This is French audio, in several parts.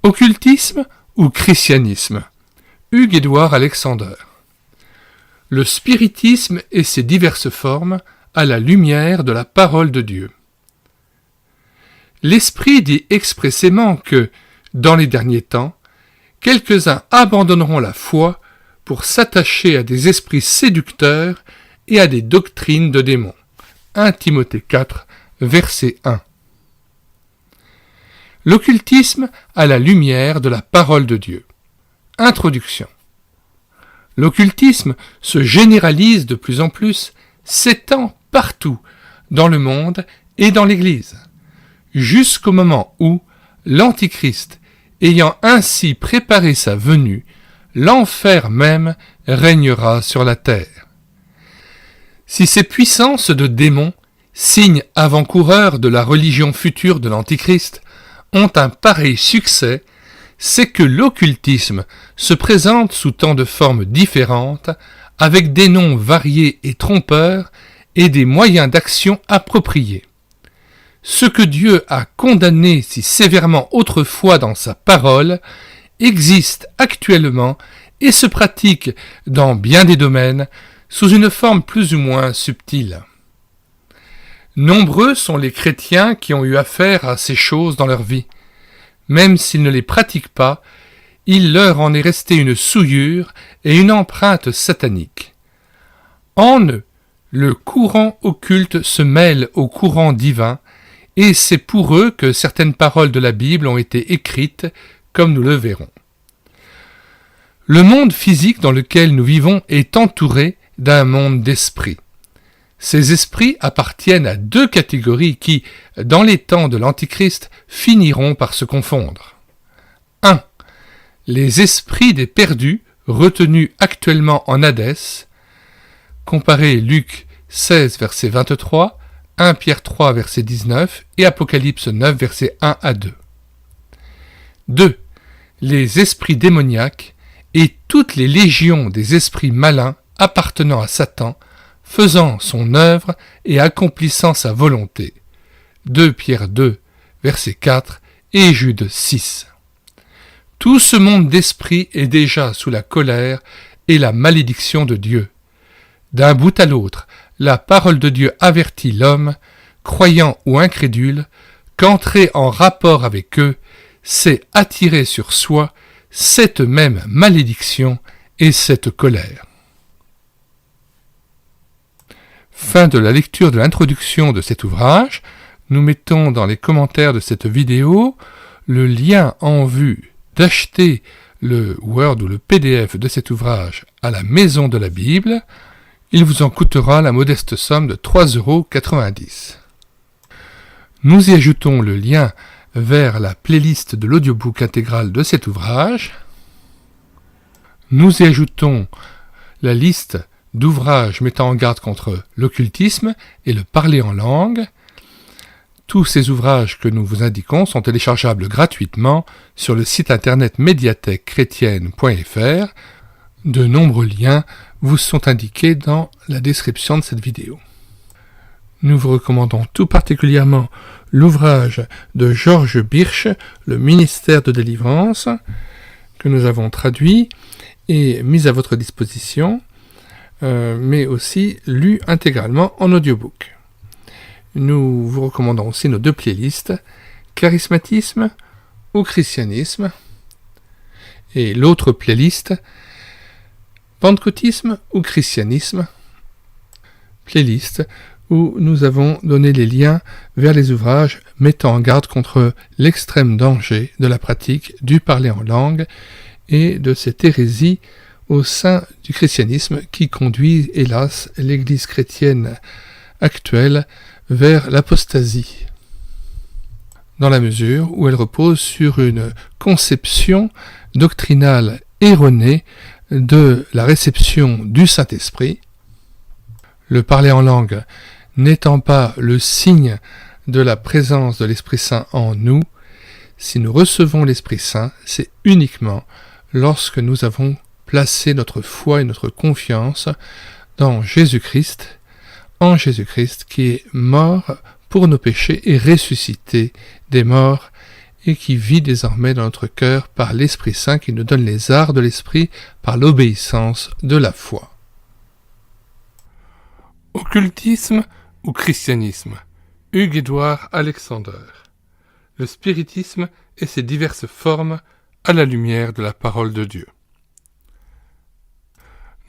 Occultisme ou christianisme? Hugues-Édouard Alexander. Le spiritisme et ses diverses formes à la lumière de la parole de Dieu. L'Esprit dit expressément que, dans les derniers temps, quelques-uns abandonneront la foi pour s'attacher à des esprits séducteurs et à des doctrines de démons. 1 Timothée 4, verset 1. L'occultisme à la lumière de la parole de Dieu. Introduction. L'occultisme se généralise de plus en plus, s'étend partout, dans le monde et dans l'Église, jusqu'au moment où l'Antichrist, ayant ainsi préparé sa venue, l'enfer même régnera sur la terre. Si ces puissances de démons, signes avant-coureurs de la religion future de l'Antichrist, ont un pareil succès, c'est que l'occultisme se présente sous tant de formes différentes, avec des noms variés et trompeurs et des moyens d'action appropriés. Ce que Dieu a condamné si sévèrement autrefois dans sa parole existe actuellement et se pratique dans bien des domaines sous une forme plus ou moins subtile. Nombreux sont les chrétiens qui ont eu affaire à ces choses dans leur vie. Même s'ils ne les pratiquent pas, il leur en est resté une souillure et une empreinte satanique. En eux, le courant occulte se mêle au courant divin, et c'est pour eux que certaines paroles de la Bible ont été écrites, comme nous le verrons. Le monde physique dans lequel nous vivons est entouré d'un monde d'esprits. Ces esprits appartiennent à deux catégories qui, dans les temps de l'Antichrist, finiront par se confondre. 1. Les esprits des perdus, retenus actuellement en Hadès. Comparez Luc 16, verset 23, 1 Pierre 3, verset 19 et Apocalypse 9, verset 1 à 2. 2. Les esprits démoniaques et toutes les légions des esprits malins appartenant à Satan, faisant son œuvre et accomplissant sa volonté. 2 Pierre 2, verset 4 et Jude 6. Tout ce monde d'esprit est déjà sous la colère et la malédiction de Dieu. D'un bout à l'autre, la parole de Dieu avertit l'homme, croyant ou incrédule, qu'entrer en rapport avec eux, c'est attirer sur soi cette même malédiction et cette colère. Fin de la lecture de l'introduction de cet ouvrage. Nous mettons dans les commentaires de cette vidéo le lien en vue d'acheter le Word ou le PDF de cet ouvrage à la Maison de la Bible. Il vous en coûtera la modeste somme de 3,90 €. Nous y ajoutons le lien vers la playlist de l'audiobook intégral de cet ouvrage. Nous y ajoutons la liste d'ouvrages mettant en garde contre l'occultisme et le parler en langue. Tous ces ouvrages que nous vous indiquons sont téléchargeables gratuitement sur le site internet médiathèque-chrétienne.fr. De nombreux liens vous sont indiqués dans la description de cette vidéo. Nous vous recommandons tout particulièrement l'ouvrage de Georges Birch, Le ministère de délivrance, que nous avons traduit et mis à votre disposition, mais aussi lu intégralement en audiobook. Nous vous recommandons aussi nos deux playlists, Charismatisme ou Christianisme, et l'autre playlist, Pentecôtisme ou Christianisme, playlist où nous avons donné les liens vers les ouvrages mettant en garde contre l'extrême danger de la pratique du parler en langue et de cette hérésie au sein du christianisme qui conduit, hélas, l'Église chrétienne actuelle vers l'apostasie, dans la mesure où elle repose sur une conception doctrinale erronée de la réception du Saint-Esprit, le parler en langue n'étant pas le signe de la présence de l'Esprit Saint en nous. Si nous recevons l'Esprit Saint, c'est uniquement lorsque nous avons placé notre foi et notre confiance dans Jésus-Christ, en Jésus-Christ qui est mort pour nos péchés et ressuscité des morts et qui vit désormais dans notre cœur par l'Esprit Saint qui nous donne les arts de l'Esprit par l'obéissance de la foi. Occultisme ou christianisme? Hugues-Édouard Alexander. Le spiritisme et ses diverses formes à la lumière de la parole de Dieu.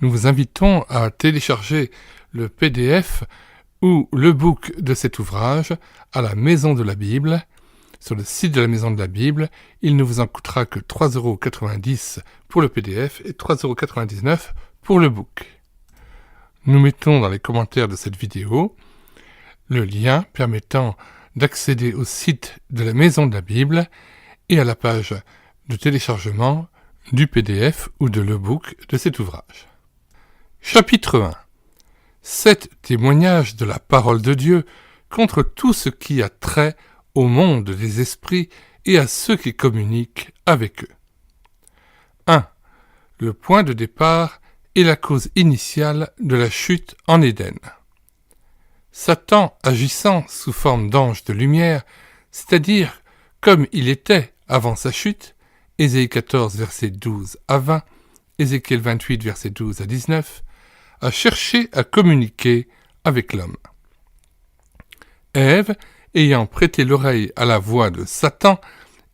Nous vous invitons à télécharger le PDF ou le book de cet ouvrage à la Maison de la Bible. Sur le site de la Maison de la Bible, il ne vous en coûtera que 3,90 € pour le PDF et 3,99 € pour le book. Nous mettons dans les commentaires de cette vidéo le lien permettant d'accéder au site de la Maison de la Bible et à la page de téléchargement du PDF ou de l'e-book de cet ouvrage. Chapitre 1. 7 témoignages de la parole de Dieu contre tout ce qui a trait au monde des esprits et à ceux qui communiquent avec eux. 1. Le point de départ et la cause initiale de la chute en Éden. Satan agissant sous forme d'ange de lumière, c'est-à-dire comme il était avant sa chute, Ésaïe 14, versets 12 à 20, Ézéchiel 28, versets 12 à 19, a cherché à communiquer avec l'homme. Ève, ayant prêté l'oreille à la voix de Satan,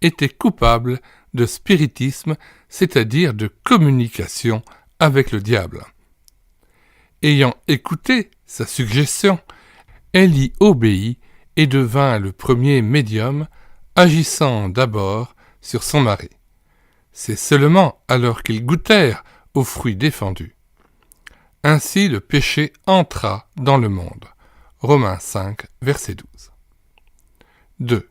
était coupable de spiritisme, c'est-à-dire de communication avec le diable. Ayant écouté sa suggestion, elle y obéit et devint le premier médium, agissant d'abord sur son mari. C'est seulement alors qu'ils goûtèrent aux fruits défendus. Ainsi le péché entra dans le monde. Romains 5, verset 12. 2.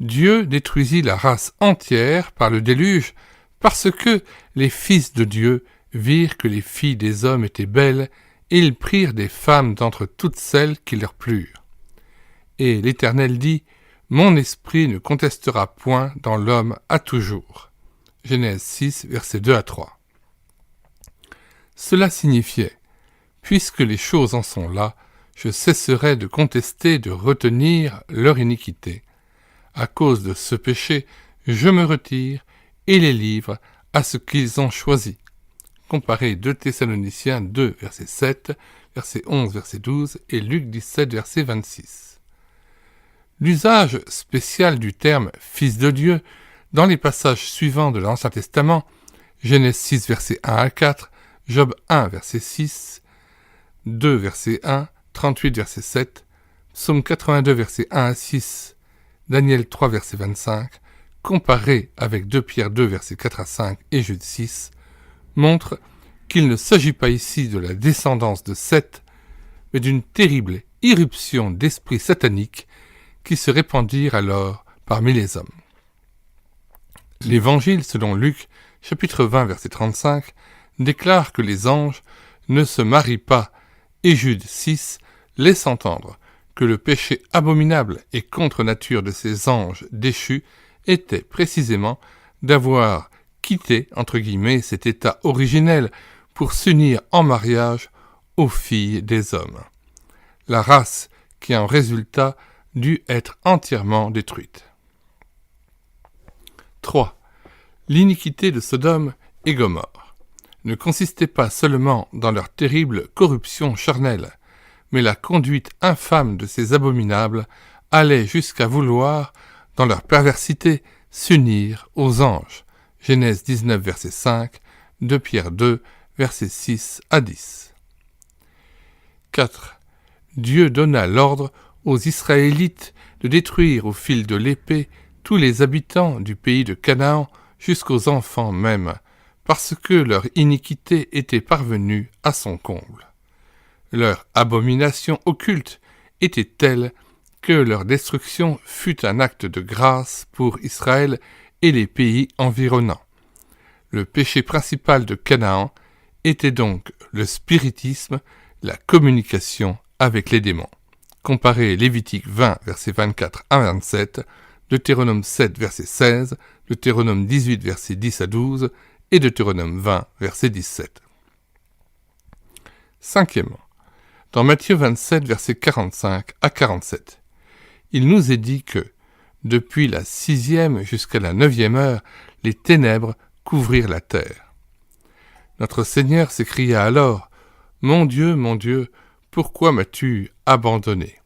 Dieu détruisit la race entière par le déluge parce que les fils de Dieu virent que les filles des hommes étaient belles et ils prirent des femmes d'entre toutes celles qui leur plurent. Et l'Éternel dit, « Mon esprit ne contestera point dans l'homme à toujours. » Genèse 6, versets 2 à 3. Cela signifiait, « Puisque les choses en sont là, je cesserai de contester, de retenir leur iniquité. À cause de ce péché, je me retire et les livre à ce qu'ils ont choisi. » Comparez 2 Thessaloniciens 2, verset 7, verset 11, verset 12 et Luc 17, verset 26. L'usage spécial du terme « fils de Dieu » dans les passages suivants de l'Ancien Testament, Genèse 6, verset 1 à 4, Job 1, verset 6, 2, verset 1, 38, verset 7, Psaume 82, verset 1 à 6, Daniel 3, verset 25, comparé avec 2 Pierre 2, verset 4 à 5 et Jude 6, montre qu'il ne s'agit pas ici de la descendance de Seth, mais d'une terrible irruption d'esprits sataniques qui se répandirent alors parmi les hommes. L'Évangile selon Luc, chapitre 20, verset 35, déclare que les anges ne se marient pas, et Jude 6 laisse entendre que le péché abominable et contre nature de ces anges déchus était précisément d'avoir quitté, entre guillemets, cet état originel pour s'unir en mariage aux filles des hommes. La race qui en résulta dut être entièrement détruite. 3. L'iniquité de Sodome et Gomorrhe ne consistait pas seulement dans leur terrible corruption charnelle, mais la conduite infâme de ces abominables allait jusqu'à vouloir, dans leur perversité, s'unir aux anges. Genèse 19, verset 5, 2 Pierre 2, versets 6 à 10. 4. Dieu donna l'ordre aux Israélites de détruire au fil de l'épée tous les habitants du pays de Canaan jusqu'aux enfants même, parce que leur iniquité était parvenue à son comble. Leur abomination occulte était telle que leur destruction fut un acte de grâce pour Israël et les pays environnants. Le péché principal de Canaan était donc le spiritisme, la communication avec les démons. Comparez Lévitique 20, versets 24 à 27, Deutéronome 7, verset 16, Deutéronome 18, versets 10 à 12 et Deutéronome 20, verset 17. Cinquièmement, dans Matthieu 27, versets 45 à 47, il nous est dit que Depuis la 6e jusqu'à la 9e heure, les ténèbres couvrirent la terre. Notre Seigneur s'écria alors, « Mon Dieu, pourquoi m'as-tu abandonné ?»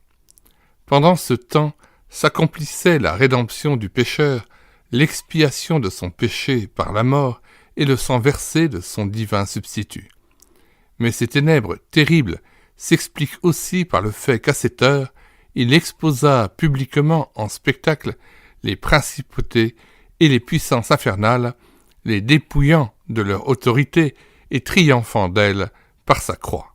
Pendant ce temps s'accomplissait la rédemption du pécheur, l'expiation de son péché par la mort et le sang versé de son divin substitut. Mais ces ténèbres terribles s'expliquent aussi par le fait qu'à cette heure, il exposa publiquement en spectacle les principautés et les puissances infernales, les dépouillant de leur autorité et triomphant d'elles par sa croix.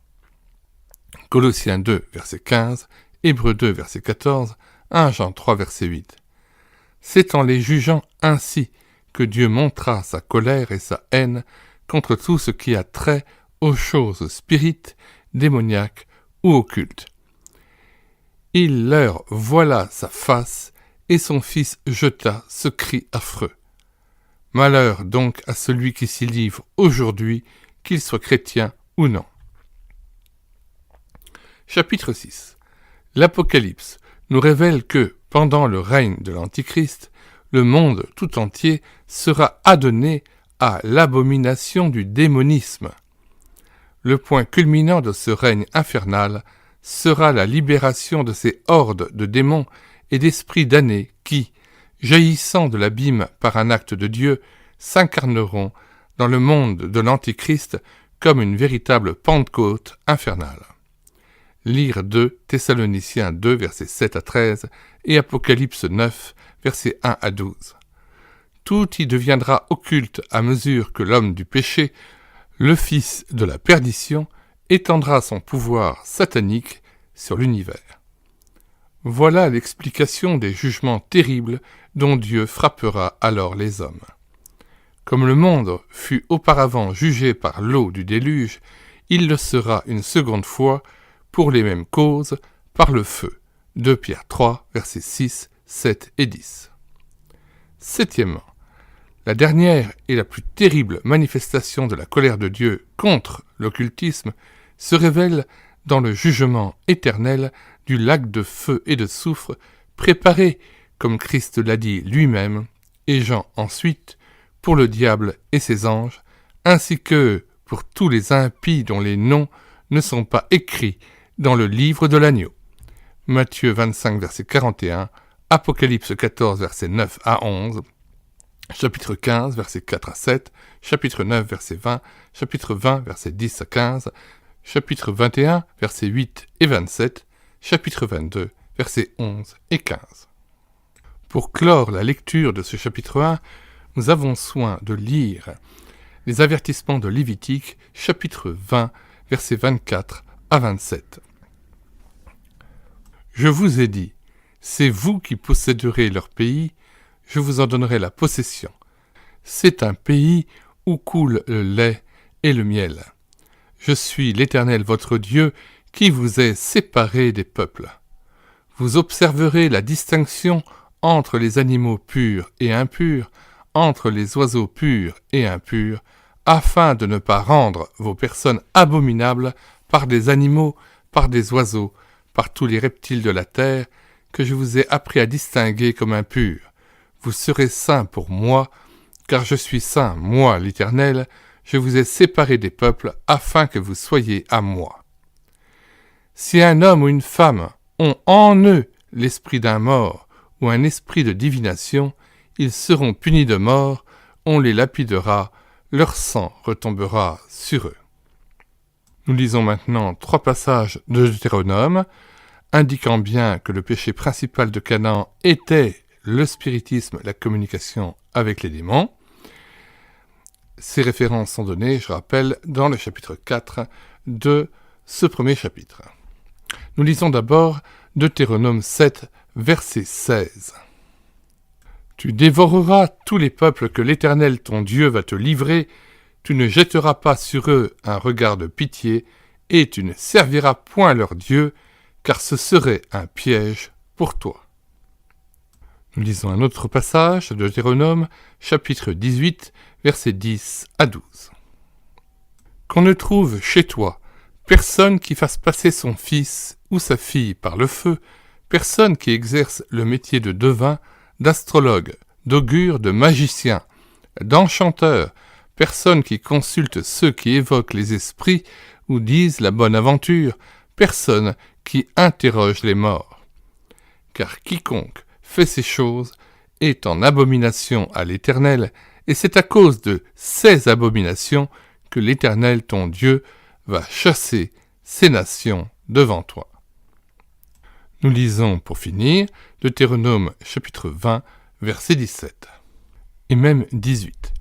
Colossiens 2, verset 15, Hébreux 2, verset 14, 1 Jean 3, verset 8. C'est en les jugeant ainsi que Dieu montra sa colère et sa haine contre tout ce qui a trait aux choses spirites, démoniaques ou occultes. Il leur voila sa face, et son Fils jeta ce cri affreux. Malheur donc à celui qui s'y livre aujourd'hui, qu'il soit chrétien ou non. Chapitre 6. L'Apocalypse nous révèle que, pendant le règne de l'Antichrist, le monde tout entier sera adonné à l'abomination du démonisme. Le point culminant de ce règne infernal sera la libération de ces hordes de démons et d'esprits damnés qui, jaillissant de l'abîme par un acte de Dieu, s'incarneront dans le monde de l'Antichrist comme une véritable Pentecôte infernale. Lire 2 Thessaloniciens 2, versets 7 à 13 et Apocalypse 9, versets 1 à 12. Tout y deviendra occulte à mesure que l'homme du péché, le fils de la perdition, étendra son pouvoir satanique sur l'univers. Voilà l'explication des jugements terribles dont Dieu frappera alors les hommes. Comme le monde fut auparavant jugé par l'eau du déluge, il le sera une seconde fois, pour les mêmes causes, par le feu. 2 Pierre 3, versets 6, 7 et 10. Septièmement, la dernière et la plus terrible manifestation de la colère de Dieu contre l'occultisme se révèle dans le jugement éternel du lac de feu et de soufre préparé, comme Christ l'a dit lui-même, et Jean ensuite, pour le diable et ses anges, ainsi que pour tous les impies dont les noms ne sont pas écrits dans le livre de l'agneau. Matthieu 25, verset 41, Apocalypse 14, verset 9 à 11, chapitre 15, verset 4 à 7, chapitre 9, verset 20, chapitre 20, verset 10 à 15, chapitre 21, versets 8 et 27, chapitre 22, versets 11 et 15. Pour clore la lecture de ce chapitre 1, nous avons soin de lire les avertissements de Lévitique, chapitre 20, versets 24 à 27. Je vous ai dit, c'est vous qui posséderez leur pays, je vous en donnerai la possession. C'est un pays où coule le lait et le miel. Je suis l'Éternel votre Dieu qui vous est séparé des peuples. Vous observerez la distinction entre les animaux purs et impurs, entre les oiseaux purs et impurs, afin de ne pas rendre vos personnes abominables par des animaux, par des oiseaux, par tous les reptiles de la terre, que je vous ai appris à distinguer comme impurs. Vous serez saints pour moi, car je suis saint, moi l'Éternel, je vous ai séparés des peuples, afin que vous soyez à moi. Si un homme ou une femme ont en eux l'esprit d'un mort ou un esprit de divination, ils seront punis de mort, on les lapidera, leur sang retombera sur eux. Nous lisons maintenant 3 passages de Deutéronome, indiquant bien que le péché principal de Canaan était le spiritisme, la communication avec les démons. Ces références sont données, je rappelle, dans le chapitre 4 de ce premier chapitre. Nous lisons d'abord Deutéronome 7, verset 16. Tu dévoreras tous les peuples que l'Éternel ton Dieu va te livrer, tu ne jetteras pas sur eux un regard de pitié, et tu ne serviras point leur Dieu, car ce serait un piège pour toi. Nous lisons un autre passage de Deutéronome, chapitre 18, versets 10 à 12. Qu'on ne trouve chez toi personne qui fasse passer son fils ou sa fille par le feu, personne qui exerce le métier de devin, d'astrologues, d'augures, de magiciens, d'enchanteurs, personne qui consulte ceux qui évoquent les esprits ou disent la bonne aventure, personne qui interroge les morts. Car quiconque fait ces choses est en abomination à l'Éternel, et c'est à cause de ces abominations que l'Éternel ton Dieu va chasser ces nations devant toi. Nous lisons pour finir Deutéronome chapitre 20, verset 17 et même 18.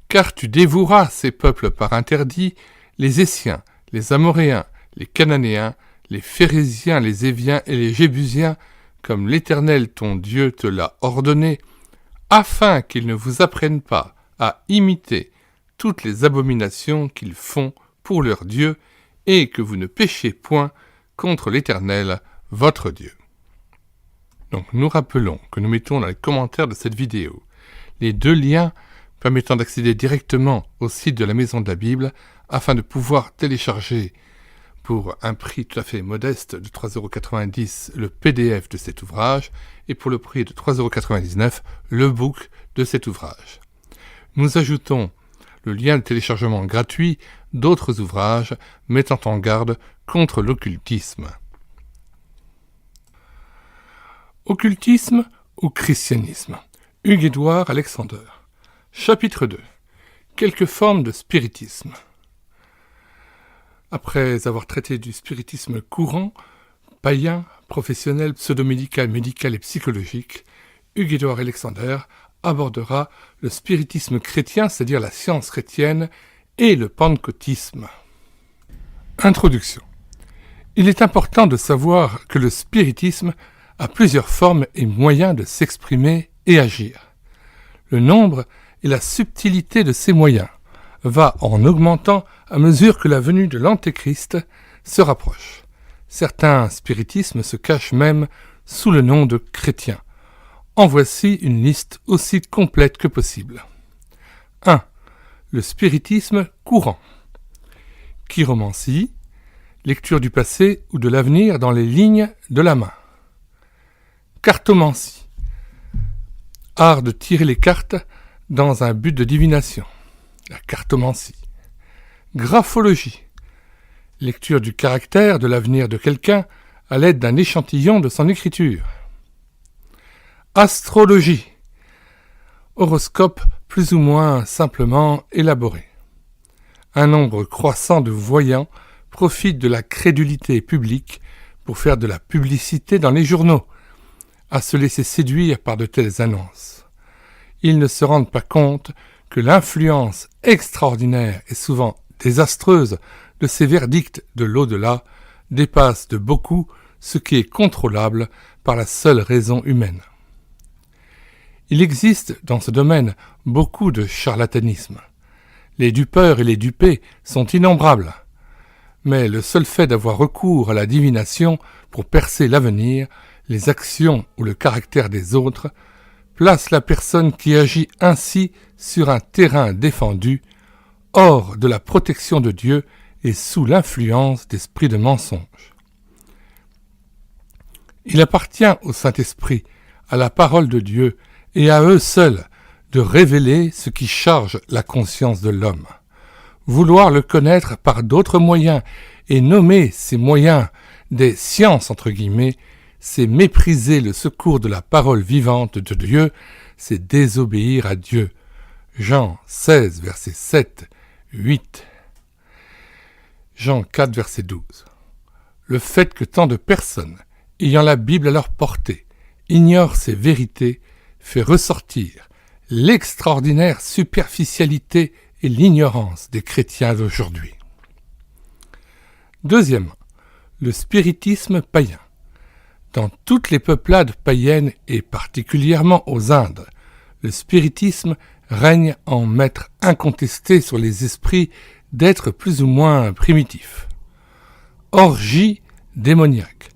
Car tu dévoueras ces peuples par interdit, les Essiens, les Amoréens, les Cananéens, les Phérésiens, les Éviens et les Jébusiens, comme l'Éternel ton Dieu te l'a ordonné, afin qu'ils ne vous apprennent pas à imiter toutes les abominations qu'ils font pour leur Dieu, et que vous ne péchiez point contre l'Éternel, votre Dieu. Donc nous rappelons que nous mettons dans les commentaires de cette vidéo les 2 liens permettant d'accéder directement au site de la Maison de la Bible afin de pouvoir télécharger pour un prix tout à fait modeste de 3,90 € le PDF de cet ouvrage et pour le prix de 3,99 € le book de cet ouvrage. Nous ajoutons le lien de téléchargement gratuit d'autres ouvrages mettant en garde contre l'occultisme. Occultisme ou christianisme? Hugues-Édouard Alexander. Chapitre 2. Quelques formes de spiritisme. Après avoir traité du spiritisme courant, païen, professionnel, pseudo-médical, médical et psychologique, Hugues-Édouard Alexander abordera le spiritisme chrétien, c'est-à-dire la science chrétienne, et le pentecôtisme. Introduction. Il est important de savoir que le spiritisme a plusieurs formes et moyens de s'exprimer et agir. Le nombre et la subtilité de ces moyens va en augmentant à mesure que la venue de l'Antéchrist se rapproche. Certains spiritismes se cachent même sous le nom de chrétiens. En voici une liste aussi complète que possible. 1. Le spiritisme courant. Chiromancie, lecture du passé ou de l'avenir dans les lignes de la main. Cartomancie, art de tirer les cartes dans un but de divination. La cartomancie. Graphologie, lecture du caractère de l'avenir de quelqu'un à l'aide d'un échantillon de son écriture. Astrologie, horoscope plus ou moins simplement élaboré. Un nombre croissant de voyants profite de la crédulité publique pour faire de la publicité dans les journaux, à se laisser séduire par de telles annonces. Ils ne se rendent pas compte que l'influence extraordinaire et souvent désastreuse de ces verdicts de l'au-delà dépasse de beaucoup ce qui est contrôlable par la seule raison humaine. Il existe dans ce domaine beaucoup de charlatanisme. Les dupeurs et les dupés sont innombrables. Mais le seul fait d'avoir recours à la divination pour percer l'avenir, les actions ou le caractère des autres, place la personne qui agit ainsi sur un terrain défendu, hors de la protection de Dieu et sous l'influence d'esprits de mensonge. Il appartient au Saint-Esprit, à la parole de Dieu et à eux seuls de révéler ce qui charge la conscience de l'homme. Vouloir le connaître par d'autres moyens et nommer ces moyens des sciences entre guillemets, c'est mépriser le secours de la parole vivante de Dieu, c'est désobéir à Dieu. Jean 16, versets 7, 8. Jean 4, verset 12. Le fait que tant de personnes, ayant la Bible à leur portée, ignorent ces vérités, fait ressortir l'extraordinaire superficialité et l'ignorance des chrétiens d'aujourd'hui. Deuxièmement, le spiritisme païen. Dans toutes les peuplades païennes et particulièrement aux Indes, le spiritisme règne en maître incontesté sur les esprits d'êtres plus ou moins primitifs. Orgie démoniaque,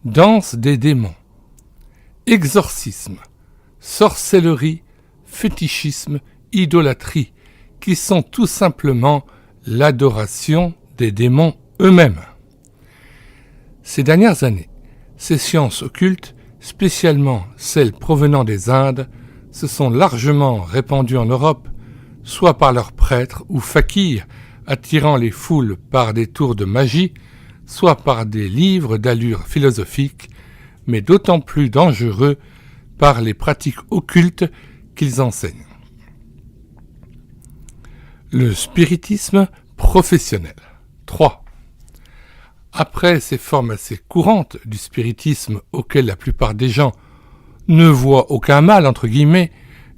danse des démons, exorcisme, sorcellerie, fétichisme, idolâtrie, qui sont tout simplement l'adoration des démons eux-mêmes. Ces dernières années, ces sciences occultes spécialement celles provenant des Indes, se sont largement répandues en Europe, soit par leurs prêtres ou fakirs attirant les foules par des tours de magie, soit par des livres d'allure philosophique, mais d'autant plus dangereux par les pratiques occultes qu'ils enseignent. Le spiritisme professionnel. 3. Après ces formes assez courantes du spiritisme auxquelles la plupart des gens ne voient aucun mal, entre guillemets,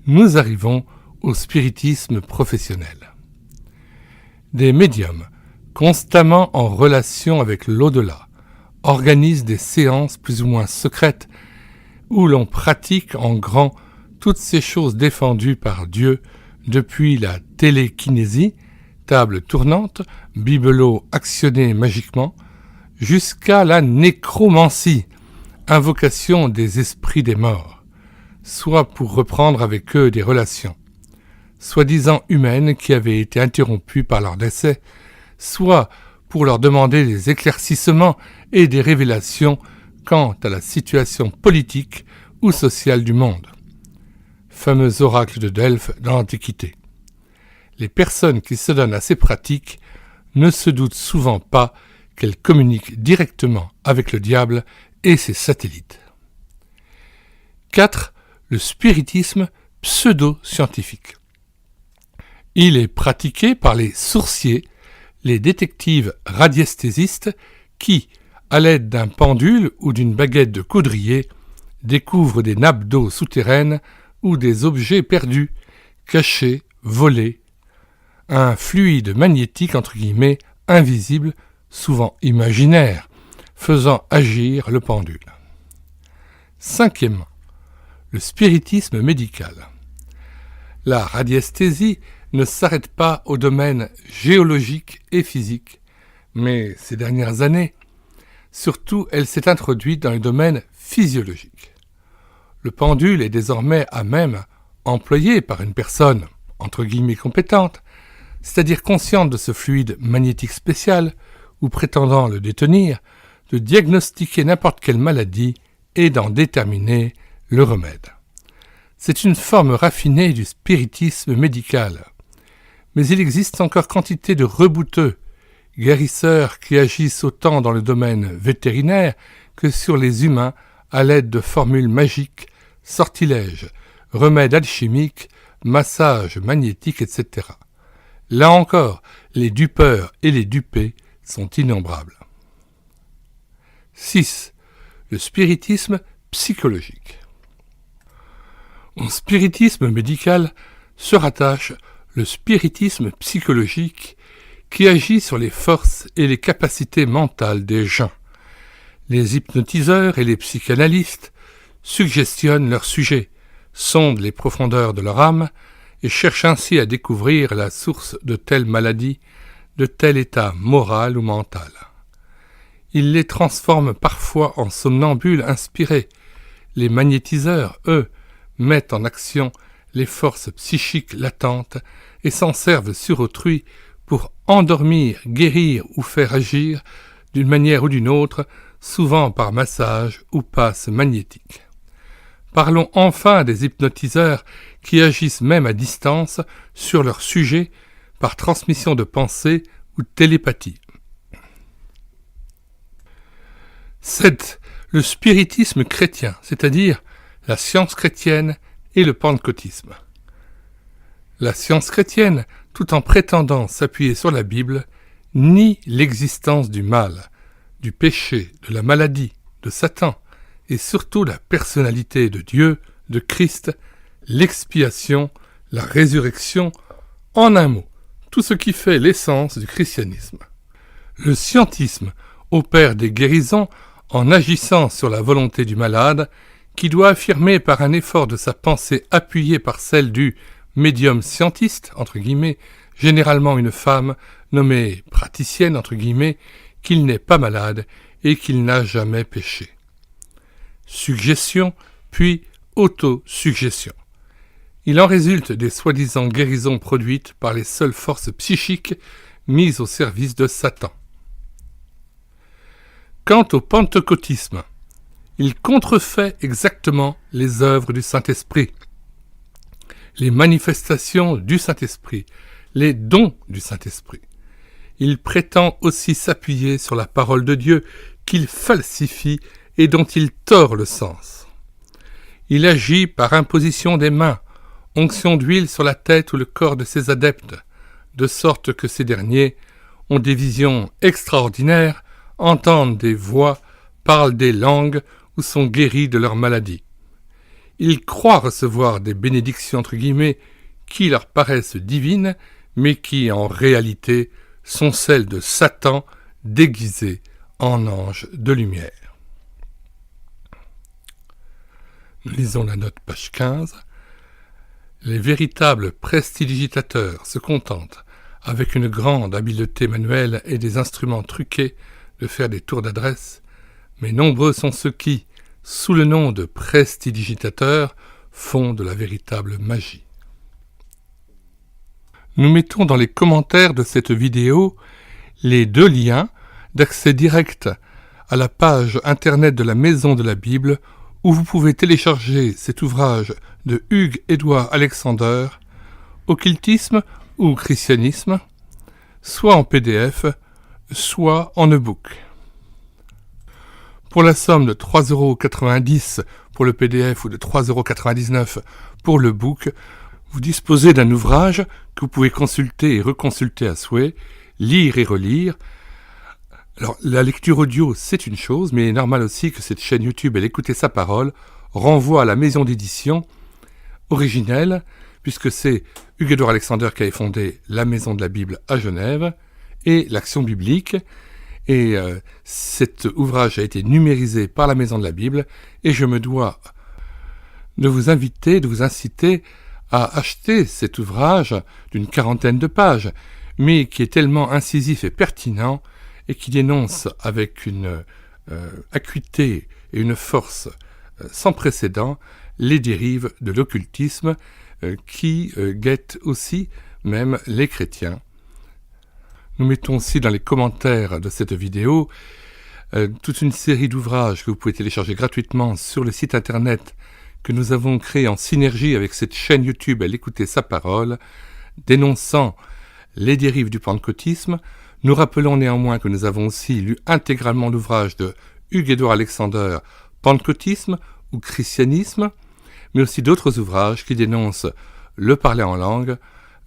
nous arrivons au spiritisme professionnel. Des médiums, constamment en relation avec l'au-delà, organisent des séances plus ou moins secrètes où l'on pratique en grand toutes ces choses défendues par Dieu depuis la télékinésie, table tournante, bibelot actionné magiquement, jusqu'à la nécromancie, invocation des esprits des morts, soit pour reprendre avec eux des relations, soi-disant humaines qui avaient été interrompues par leur décès, soit pour leur demander des éclaircissements et des révélations quant à la situation politique ou sociale du monde. Fameux oracle de Delphes dans l'Antiquité. Les personnes qui se donnent à ces pratiques ne se doutent souvent pas qu'elles communiquent directement avec le diable et ses satellites. 4. Le spiritisme pseudo-scientifique. Il est pratiqué par les sourciers, les détectives radiesthésistes qui, à l'aide d'un pendule ou d'une baguette de coudrier, découvrent des nappes d'eau souterraines ou des objets perdus, cachés, volés, un fluide magnétique entre guillemets invisible, souvent imaginaire, faisant agir le pendule. 5. Le spiritisme médical. La radiesthésie ne s'arrête pas au domaine géologique et physique, mais ces dernières années, surtout elle s'est introduite dans le domaine physiologique. Le pendule est désormais à même, employé par une personne, entre guillemets compétente, c'est-à-dire consciente de ce fluide magnétique spécial, ou prétendant le détenir, de diagnostiquer n'importe quelle maladie et d'en déterminer le remède. C'est une forme raffinée du spiritisme médical. Mais il existe encore quantité de rebouteux, guérisseurs qui agissent autant dans le domaine vétérinaire que sur les humains à l'aide de formules magiques, sortilèges, remèdes alchimiques, massages magnétiques, etc. Là encore, les dupeurs et les dupés sont innombrables. 6. Le spiritisme psychologique. Au spiritisme médical se rattache le spiritisme psychologique qui agit sur les forces et les capacités mentales des gens. Les hypnotiseurs et les psychanalystes suggestionnent leur sujet, sondent les profondeurs de leur âme et cherchent ainsi à découvrir la source de telle maladie, de tel état moral ou mental. Ils les transforment parfois en somnambules inspirés. Les magnétiseurs, eux, mettent en action les forces psychiques latentes et s'en servent sur autrui pour endormir, guérir ou faire agir d'une manière ou d'une autre, souvent par massage ou passe magnétique. Parlons enfin des hypnotiseurs qui agissent même à distance sur leur sujet par transmission de pensée ou télépathie. 7. Le spiritisme chrétien, c'est-à-dire la science chrétienne et le pentecôtisme. La science chrétienne, tout en prétendant s'appuyer sur la Bible, nie l'existence du mal, du péché, de la maladie, de Satan, et surtout la personnalité de Dieu, de Christ, l'expiation, la résurrection, en un mot, tout ce qui fait l'essence du christianisme. Le scientisme opère des guérisons en agissant sur la volonté du malade, qui doit affirmer par un effort de sa pensée appuyé par celle du médium scientiste, entre guillemets, généralement une femme nommée praticienne, entre guillemets, qu'il n'est pas malade et qu'il n'a jamais péché. Suggestion, puis autosuggestion. Il en résulte des soi-disant guérisons produites par les seules forces psychiques mises au service de Satan. Quant au pentecôtisme, Il contrefait exactement les œuvres du Saint-Esprit, les manifestations du Saint-Esprit, les dons du Saint-Esprit. Il prétend aussi s'appuyer sur la parole de Dieu qu'il falsifie et dont il tord le sens. Il agit par imposition des mains, onction d'huile sur la tête ou le corps de ses adeptes, de sorte que ces derniers ont des visions extraordinaires, entendent des voix, parlent des langues ou sont guéris de leur maladie. Ils croient recevoir des bénédictions entre guillemets qui leur paraissent divines, mais qui en réalité sont celles de Satan déguisé en ange de lumière. Nous lisons la note page 15. Les véritables prestidigitateurs se contentent, avec une grande habileté manuelle et des instruments truqués, de faire des tours d'adresse, mais nombreux sont ceux qui, sous le nom de prestidigitateurs, font de la véritable magie. Nous mettons dans les commentaires de cette vidéo les 2 liens d'accès direct à la page internet de la Maison de la Bible où vous pouvez télécharger cet ouvrage de Hugues-Édouard Alexander, Occultisme ou Christianisme, soit en PDF, soit en e-book. Pour la somme de 3,90 € pour le PDF ou de 3,99 € pour le book, vous disposez d'un ouvrage que vous pouvez consulter et reconsulter à souhait, lire et relire. Alors, la lecture audio, c'est une chose, mais il est normal aussi que cette chaîne YouTube, elle écoutez sa parole, renvoie à la maison d'édition originelle, puisque c'est Hugues-Édouard Alexander qui avait fondé la Maison de la Bible à Genève et l'Action biblique. Et cet ouvrage a été numérisé par la Maison de la Bible et je me dois de vous inviter, de vous inciter à acheter cet ouvrage d'une 40aine de pages, mais qui est tellement incisif et pertinent et qui dénonce avec une acuité et une force sans précédent les dérives de l'occultisme qui guettent aussi même les chrétiens. Nous mettons aussi dans les commentaires de cette vidéo toute une série d'ouvrages que vous pouvez télécharger gratuitement sur le site internet que nous avons créé en synergie avec cette chaîne YouTube à l'écouter sa parole, dénonçant les dérives du pentecôtisme. Nous rappelons néanmoins que nous avons aussi lu intégralement l'ouvrage de Hugues-Édouard Alexander, Pentecôtisme ou Christianisme, mais aussi d'autres ouvrages qui dénoncent le parler en langue,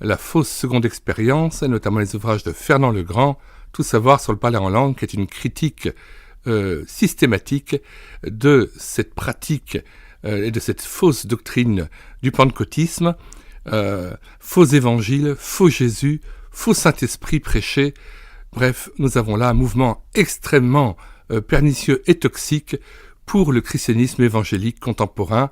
la fausse seconde expérience, et notamment les ouvrages de Fernand Le Grand, Tout savoir sur le parler en langue, qui est une critique systématique de cette pratique et de cette fausse doctrine du pentecôtisme, faux évangile, faux Jésus, faux Saint-Esprit prêché. Bref, nous avons là un mouvement extrêmement pernicieux et toxique pour le christianisme évangélique contemporain.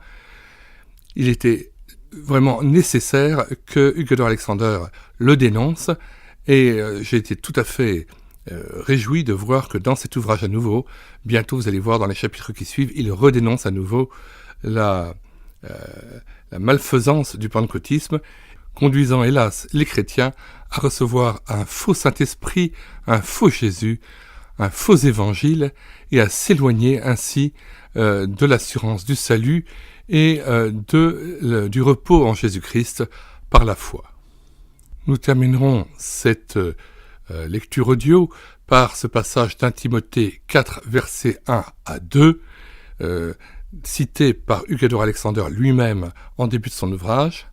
Il était vraiment nécessaire que Hugues-Édouard Alexander le dénonce et j'ai été tout à fait réjoui de voir que dans cet ouvrage à nouveau, bientôt vous allez voir dans les chapitres qui suivent, il redénonce à nouveau la malfaisance du pentecôtisme, conduisant hélas les chrétiens à recevoir un faux Saint-Esprit, un faux Jésus, un faux évangile et à s'éloigner ainsi de l'assurance du salut et du repos en Jésus-Christ par la foi. Nous terminerons cette lecture audio par ce passage d'Un Timothée 4, versets 1 à 2, cité par Hugues-Édouard Alexander lui-même en début de son ouvrage.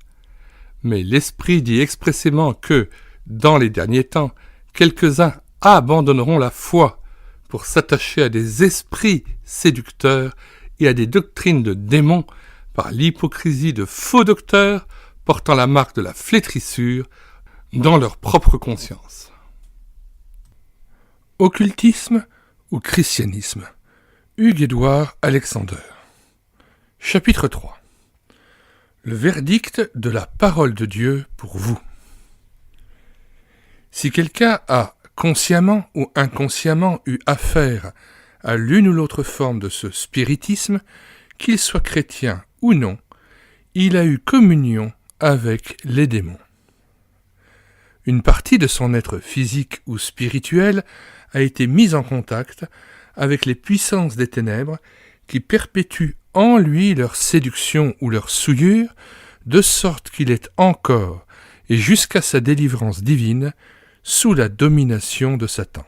Mais l'Esprit dit expressément que, dans les derniers temps, quelques-uns abandonneront la foi pour s'attacher à des esprits séducteurs et à des doctrines de démons par l'hypocrisie de faux docteurs portant la marque de la flétrissure dans leur propre conscience. Occultisme ou christianisme? Hugues-Édouard Alexander. Chapitre 3. Le verdict de la parole de Dieu pour vous. Si quelqu'un a consciemment ou inconsciemment eu affaire à l'une ou l'autre forme de ce spiritisme, qu'il soit chrétien ou non, il a eu communion avec les démons. Une partie de son être physique ou spirituel a été mise en contact avec les puissances des ténèbres qui perpétuent en lui leur séduction ou leur souillure, de sorte qu'il est encore, et jusqu'à sa délivrance divine, sous la domination de Satan.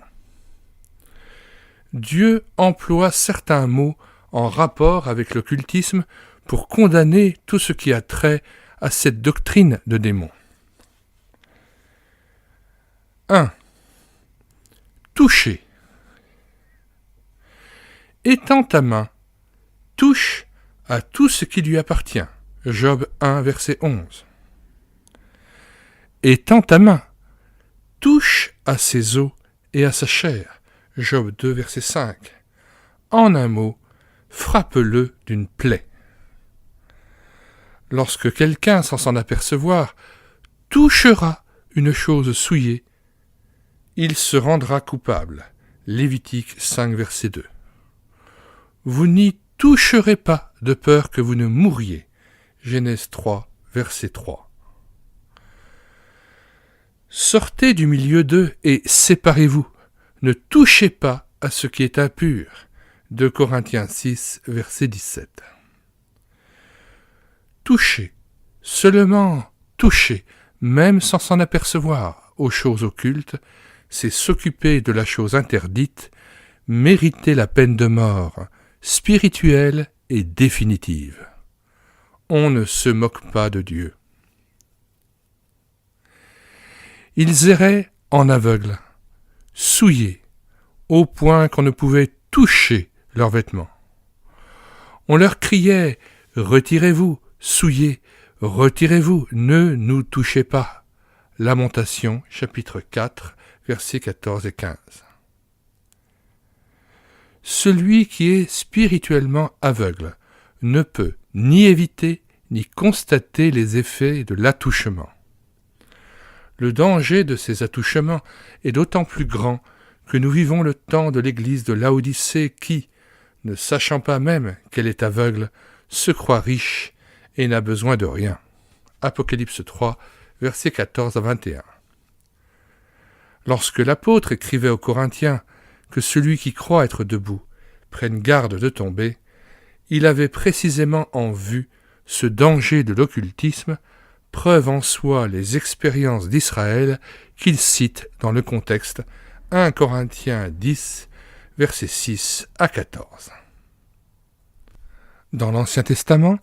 Dieu emploie certains mots en rapport avec l'occultisme pour condamner tout ce qui a trait à cette doctrine de démons. 1. Toucher. Étends ta main, touche à tout ce qui lui appartient. Job 1, verset 11. Étends ta main, touche à ses os et à sa chair. Job 2, verset 5. En un mot, frappe-le d'une plaie. Lorsque quelqu'un, sans s'en apercevoir, touchera une chose souillée, il se rendra coupable. Lévitique 5, verset 2. Vous n'y toucherez pas de peur que vous ne mouriez. Genèse 3, verset 3. Sortez du milieu d'eux et séparez-vous. Ne touchez pas à ce qui est impur. 2 Corinthiens 6, verset 17. Toucher, seulement toucher, même sans s'en apercevoir, aux choses occultes, c'est s'occuper de la chose interdite, mériter la peine de mort, spirituelle et définitive. On ne se moque pas de Dieu. Ils erraient en aveugles, souillés, au point qu'on ne pouvait toucher leurs vêtements. On leur criait « Retirez-vous, souillés, retirez-vous, ne nous touchez pas ». Lamentation, chapitre 4, versets 14 et 15. Celui qui est spirituellement aveugle ne peut ni éviter ni constater les effets de l'attouchement. Le danger de ces attouchements est d'autant plus grand que nous vivons le temps de l'église de Laodicée qui, ne sachant pas même qu'elle est aveugle, se croit riche et n'a besoin de rien. Apocalypse 3, versets 14 à 21. Lorsque l'apôtre écrivait aux Corinthiens que celui qui croit être debout prenne garde de tomber, il avait précisément en vue ce danger de l'occultisme, preuve en soi les expériences d'Israël qu'il cite dans le contexte 1 Corinthiens 10, versets 6 à 14. Dans l'Ancien Testament,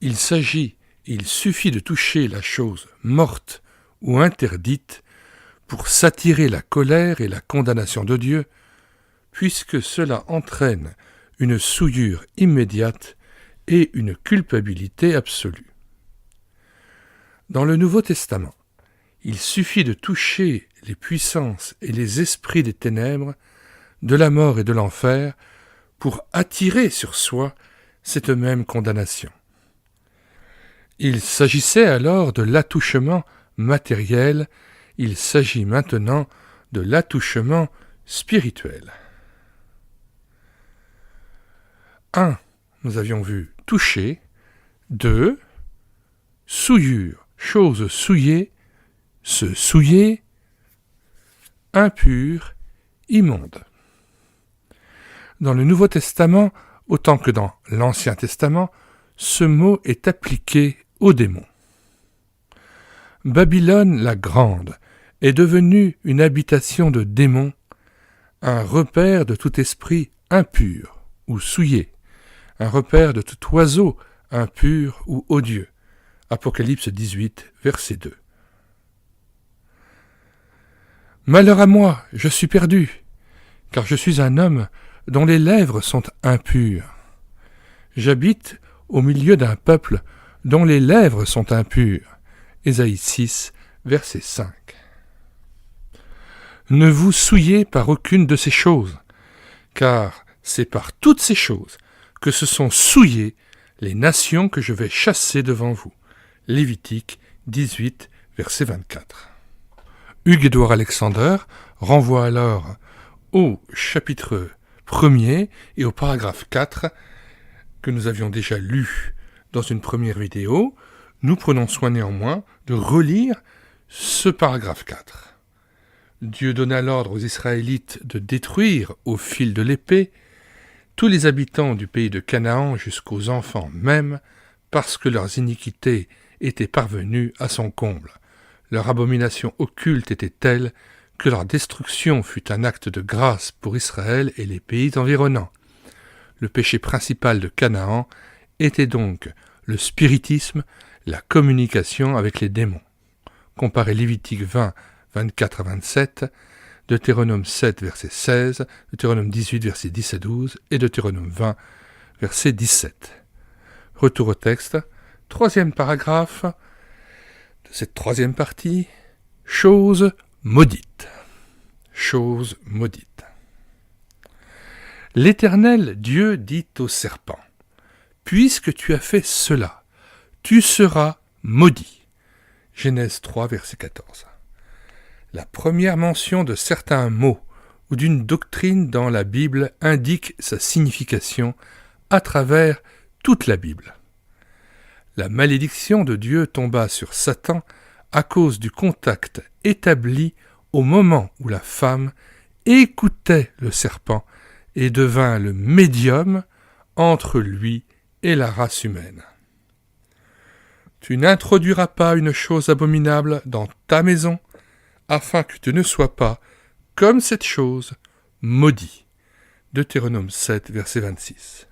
il suffit de toucher la chose morte ou interdite pour s'attirer la colère et la condamnation de Dieu, puisque cela entraîne une souillure immédiate et une culpabilité absolue. Dans le Nouveau Testament, il suffit de toucher les puissances et les esprits des ténèbres, de la mort et de l'enfer, pour attirer sur soi cette même condamnation. Il s'agissait alors de l'attouchement matériel, il s'agit maintenant de l'attouchement spirituel. 1. Nous avions vu toucher. 2. Souillure, chose souillée, se souiller, impur, immonde. Dans le Nouveau Testament, autant que dans l'Ancien Testament, ce mot est appliqué aux démons. Babylone la Grande est devenue une habitation de démons, un repère de tout esprit impur ou souillé, un repère de tout oiseau impur ou odieux. Apocalypse 18, verset 2. Malheur à moi, je suis perdu, car je suis un homme dont les lèvres sont impures. J'habite au milieu d'un peuple dont les lèvres sont impures. Ésaïe 6, verset 5. Ne vous souillez par aucune de ces choses, car c'est par toutes ces choses que se sont souillées les nations que je vais chasser devant vous. Lévitique 18, verset 24. Hugues-Édouard Alexander renvoie alors au chapitre 1er et au paragraphe 4 que nous avions déjà lu dans une première vidéo. Nous prenons soin néanmoins de relire ce paragraphe 4. Dieu donna l'ordre aux Israélites de détruire au fil de l'épée tous les habitants du pays de Canaan jusqu'aux enfants même, parce que leurs iniquités étaient parvenues à son comble. Leur abomination occulte était telle que leur destruction fut un acte de grâce pour Israël et les pays environnants. Le péché principal de Canaan était donc le spiritisme, la communication avec les démons. Comparez Lévitique 20, 24 à 27, Deutéronome 7, verset 16, Deutéronome 18, verset 10 à 12 et Deutéronome 20, verset 17. Retour au texte, troisième paragraphe de cette troisième partie, chose maudite. Chose maudite. L'Éternel Dieu dit au serpent, « Puisque tu as fait cela, tu seras maudit. » Genèse 3, verset 14. La première mention de certains mots ou d'une doctrine dans la Bible indique sa signification à travers toute la Bible. La malédiction de Dieu tomba sur Satan à cause du contact établi au moment où la femme écoutait le serpent et devint le médium entre lui et la race humaine. Tu n'introduiras pas une chose abominable dans ta maison, afin que tu ne sois pas, comme cette chose, maudit. Deutéronome 7, verset 26.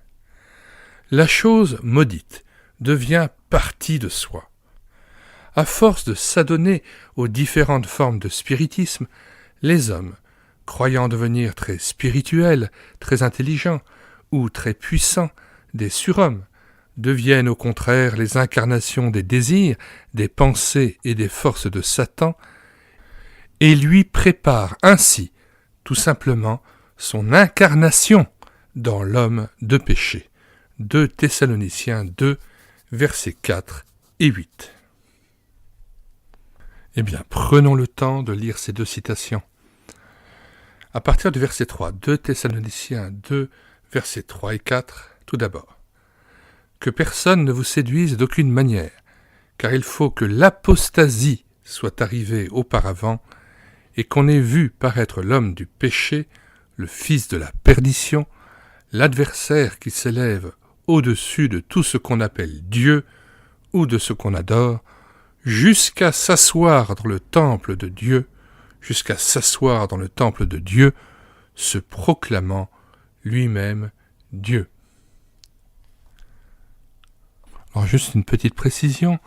La chose maudite devient partie de soi. À force de s'adonner aux différentes formes de spiritisme, les hommes, croyant devenir très spirituels, très intelligents ou très puissants, des surhommes, deviennent au contraire les incarnations des désirs, des pensées et des forces de Satan, et lui préparent ainsi, tout simplement, son incarnation dans l'homme de péché. 2 Thessaloniciens 2, versets 4 et 8. Eh bien, prenons le temps de lire ces deux citations. À partir du verset 3, 2 Thessaloniciens 2, versets 3 et 4, tout d'abord. Que personne ne vous séduise d'aucune manière, car il faut que l'apostasie soit arrivée auparavant, et qu'on ait vu paraître l'homme du péché, le fils de la perdition, l'adversaire qui s'élève au-dessus de tout ce qu'on appelle Dieu ou de ce qu'on adore, jusqu'à s'asseoir dans le temple de Dieu, se proclamant lui-même Dieu. Alors juste une petite précision,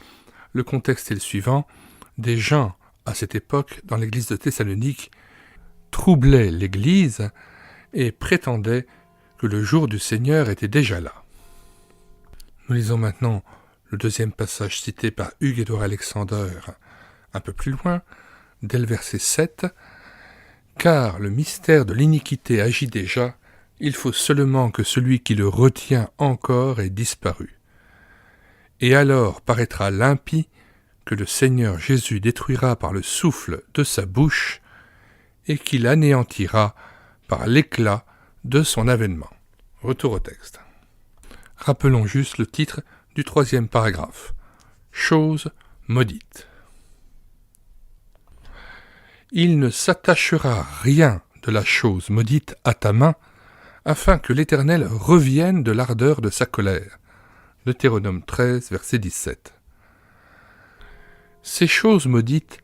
le contexte est le suivant, des gens à cette époque dans l'église de Thessalonique troublaient l'église et prétendaient que le jour du Seigneur était déjà là. Nous lisons maintenant le deuxième passage cité par Hugues-Édouard Alexander un peu plus loin, dès le verset 7, « Car le mystère de l'iniquité agit déjà, il faut seulement que celui qui le retient encore ait disparu. Et alors paraîtra l'impie que le Seigneur Jésus détruira par le souffle de sa bouche et qu'il anéantira par l'éclat de son avènement. » Retour au texte. Rappelons juste le titre du troisième paragraphe. Chose maudite. Il ne s'attachera rien de la chose maudite à ta main, afin que l'Éternel revienne de l'ardeur de sa colère. Deutéronome 13, verset 17. Ces choses maudites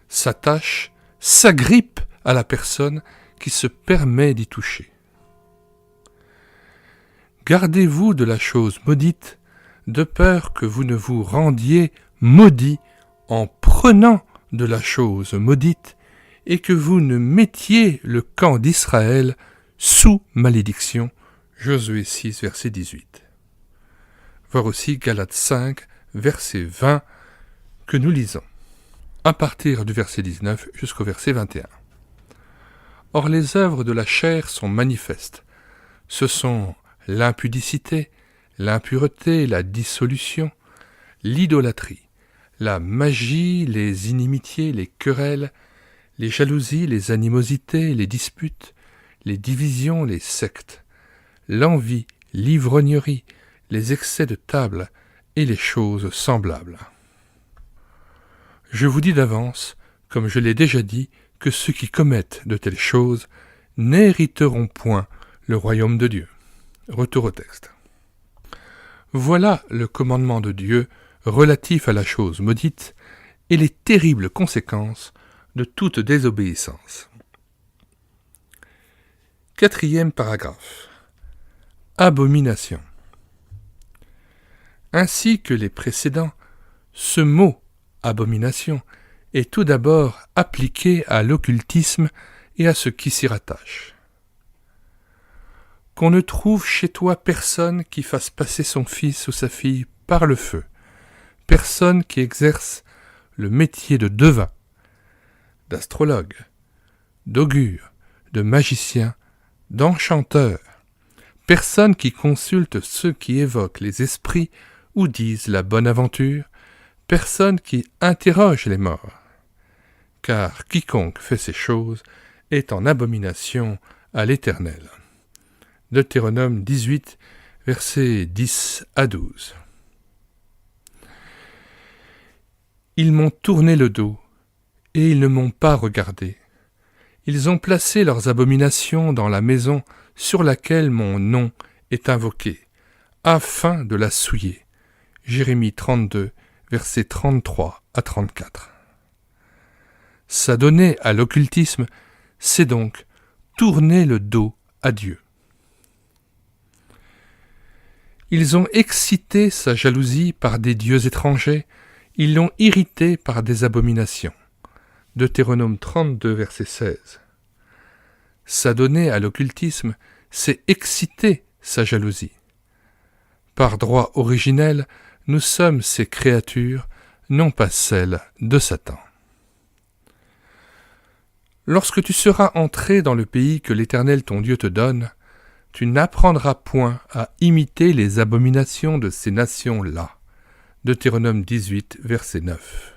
s'attachent, s'agrippent à la personne qui se permet d'y toucher. Gardez-vous de la chose maudite, de peur que vous ne vous rendiez maudit en prenant de la chose maudite, et que vous ne mettiez le camp d'Israël sous malédiction. Josué 6, verset 18. Voir aussi Galates 5, verset 20, que nous lisons, à partir du verset 19 jusqu'au verset 21. Or les œuvres de la chair sont manifestes. Ce sont l'impudicité, l'impureté, la dissolution, l'idolâtrie, la magie, les inimitiés, les querelles, les jalousies, les animosités, les disputes, les divisions, les sectes, l'envie, l'ivrognerie, les excès de table et les choses semblables. Je vous dis d'avance, comme je l'ai déjà dit, que ceux qui commettent de telles choses n'hériteront point le royaume de Dieu. Retour au texte. Voilà le commandement de Dieu relatif à la chose maudite et les terribles conséquences de toute désobéissance. 4e paragraphe. Abomination. Ainsi que les précédents, ce mot « abomination » est tout d'abord appliqué à l'occultisme et à ce qui s'y rattache. Qu'on ne trouve chez toi personne qui fasse passer son fils ou sa fille par le feu, personne qui exerce le métier de devin, d'astrologue, d'augure, de magicien, d'enchanteur, personne qui consulte ceux qui évoquent les esprits ou disent la bonne aventure, personne qui interroge les morts, car quiconque fait ces choses est en abomination à l'Éternel. Deutéronome 18, versets 10 à 12. Ils m'ont tourné le dos, et ils ne m'ont pas regardé. Ils ont placé leurs abominations dans la maison sur laquelle mon nom est invoqué, afin de la souiller. Jérémie 32, versets 33 à 34. S'adonner à l'occultisme, c'est donc tourner le dos à Dieu. Ils ont excité sa jalousie par des dieux étrangers, ils l'ont irrité par des abominations. Deutéronome 32, verset 16. S'adonner à l'occultisme, c'est exciter sa jalousie. Par droit originel, nous sommes ses créatures, non pas celles de Satan. Lorsque tu seras entré dans le pays que l'Éternel ton Dieu te donne, tu n'apprendras point à imiter les abominations de ces nations-là. Deutéronome 18, verset 9.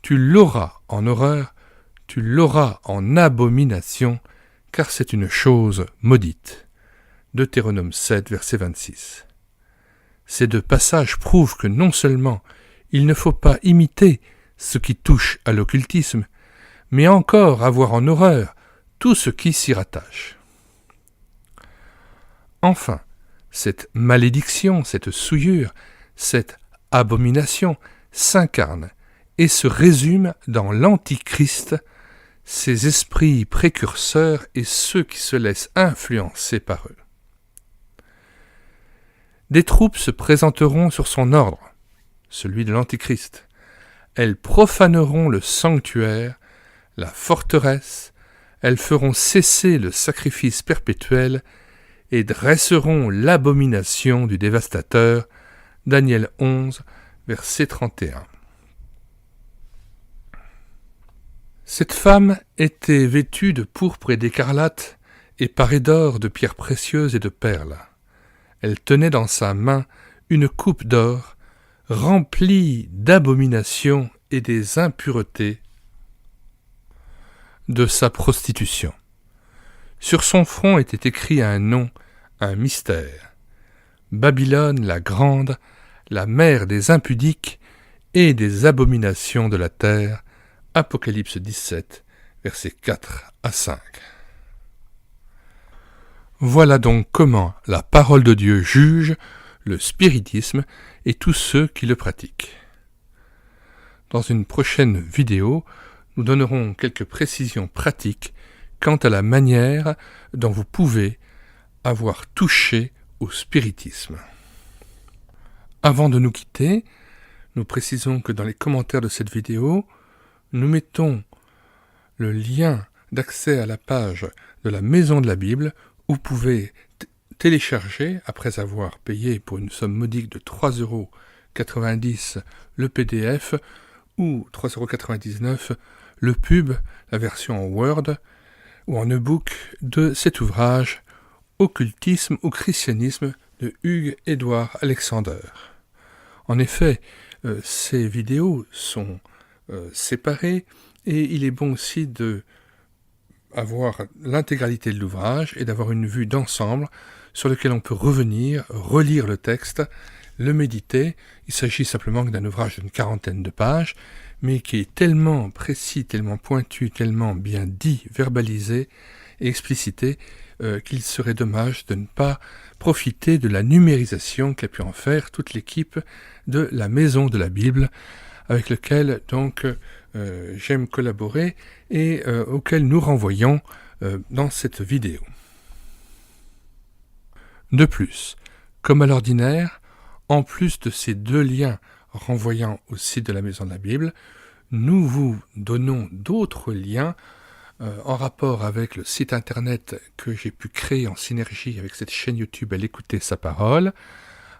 Tu l'auras en horreur, tu l'auras en abomination, car c'est une chose maudite. Deutéronome 7, verset 26. Ces deux passages prouvent que non seulement il ne faut pas imiter ce qui touche à l'occultisme, mais encore avoir en horreur tout ce qui s'y rattache. Enfin, cette malédiction, cette souillure, cette abomination s'incarne et se résume dans l'Antichrist, ses esprits précurseurs et ceux qui se laissent influencer par eux. Des troupes se présenteront sur son ordre, celui de l'Antichrist. Elles profaneront le sanctuaire, la forteresse, elles feront cesser le sacrifice perpétuel et dresseront l'abomination du dévastateur. Daniel 11, verset 31. Cette femme était vêtue de pourpre et d'écarlate et parée d'or, de pierres précieuses et de perles. Elle tenait dans sa main une coupe d'or remplie d'abominations et des impuretés de sa prostitution. Sur son front était écrit un nom, un mystère. Babylone la grande, la mère des impudiques et des abominations de la terre. Apocalypse 17, versets 4 à 5. Voilà donc comment la parole de Dieu juge le spiritisme et tous ceux qui le pratiquent. Dans une prochaine vidéo, nous donnerons quelques précisions pratiques quant à la manière dont vous pouvez avoir touché au spiritisme. Avant de nous quitter, nous précisons que dans les commentaires de cette vidéo, nous mettons le lien d'accès à la page de la Maison de la Bible où vous pouvez télécharger, après avoir payé pour une somme modique de 3,90 € le PDF ou 3,99 € le pub, la version en Word ou en e-book de cet ouvrage « Occultisme ou christianisme » de Hugues-Édouard Alexander. En effet, ces vidéos sont séparées et il est bon aussi de avoir l'intégralité de l'ouvrage et d'avoir une vue d'ensemble sur lequel on peut revenir, relire le texte, le méditer. Il s'agit simplement d'un ouvrage d'une 40aine de pages, mais qui est tellement précis, tellement pointu, tellement bien dit, verbalisé et explicité qu'il serait dommage de ne pas profiter de la numérisation qu'a pu en faire toute l'équipe de la Maison de la Bible, avec lequel donc j'aime collaborer et auquel nous renvoyons dans cette vidéo. De plus, comme à l'ordinaire, en plus de ces deux liens renvoyant au site de la Maison de la Bible, nous vous donnons d'autres liens en rapport avec le site internet que j'ai pu créer en synergie avec cette chaîne YouTube à l'écouter sa parole,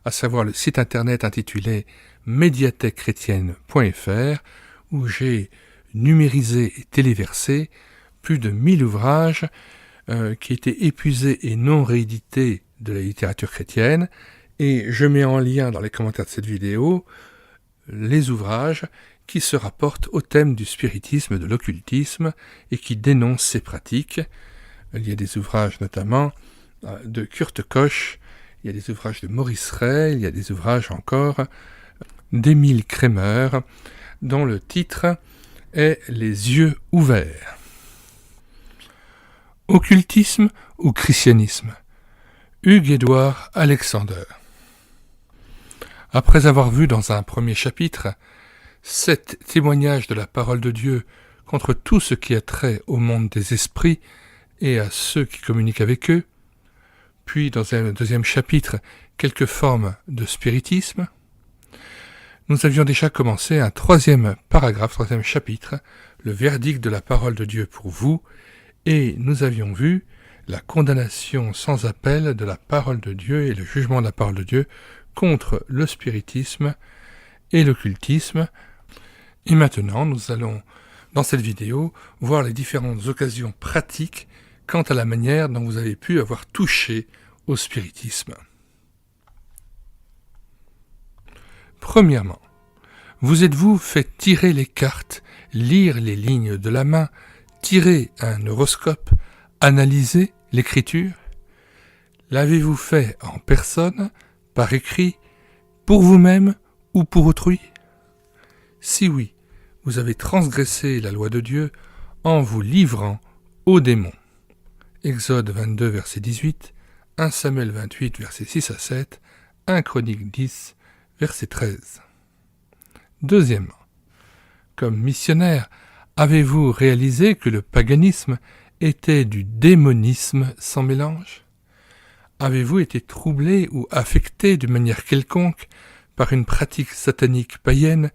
à savoir le site internet intitulé médiathèquechrétienne.fr, où j'ai numérisé et téléversé plus de 1000 ouvrages qui étaient épuisés et non réédités de la littérature chrétienne, et je mets en lien dans les commentaires de cette vidéo les ouvrages qui se rapportent au thème du spiritisme, de l'occultisme, et qui dénoncent ces pratiques. Il y a des ouvrages notamment de Kurt Koch, il y a des ouvrages de Maurice Ray, il y a des ouvrages encore d'Émile Kremer, dont le titre est « Les yeux ouverts ». Occultisme ou christianisme? Hugues-Édouard Alexander. Après avoir vu dans un premier chapitre 7 témoignages de la parole de Dieu contre tout ce qui a trait au monde des esprits et à ceux qui communiquent avec eux, puis dans un deuxième chapitre quelques formes de spiritisme, nous avions déjà commencé un troisième chapitre, le verdict de la parole de Dieu pour vous, et nous avions vu la condamnation sans appel de la parole de Dieu et le jugement de la parole de Dieu contre le spiritisme et l'occultisme. Et maintenant, nous allons, dans cette vidéo, voir les différentes occasions pratiques quant à la manière dont vous avez pu avoir touché au spiritisme. Premièrement, vous êtes-vous fait tirer les cartes, lire les lignes de la main, tirer un horoscope, analyser l'écriture? L'avez-vous fait en personne, par écrit, pour vous-même ou pour autrui? Si oui, vous avez transgressé la loi de Dieu en vous livrant aux démons. Exode 22, verset 18, 1 Samuel 28, verset 6 à 7, 1 Chronique 10, verset 13. Deuxièmement, comme missionnaire, avez-vous réalisé que le paganisme était du démonisme sans mélange? Avez-vous été troublé ou affecté d'une manière quelconque par une pratique satanique païenne?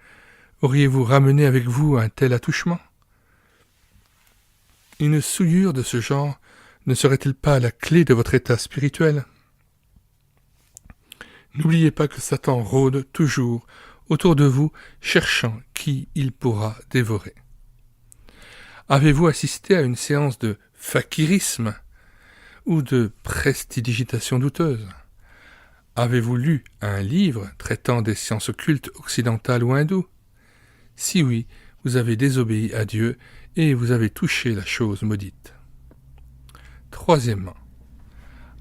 Auriez-vous ramené avec vous un tel attouchement? Une souillure de ce genre ne serait-elle pas la clé de votre état spirituel? N'oubliez pas que Satan rôde toujours autour de vous, cherchant qui il pourra dévorer. Avez-vous assisté à une séance de fakirisme ou de prestidigitation douteuse? Avez-vous lu un livre traitant des sciences occultes occidentales ou hindoues? Si oui, vous avez désobéi à Dieu et vous avez touché la chose maudite. Troisièmement,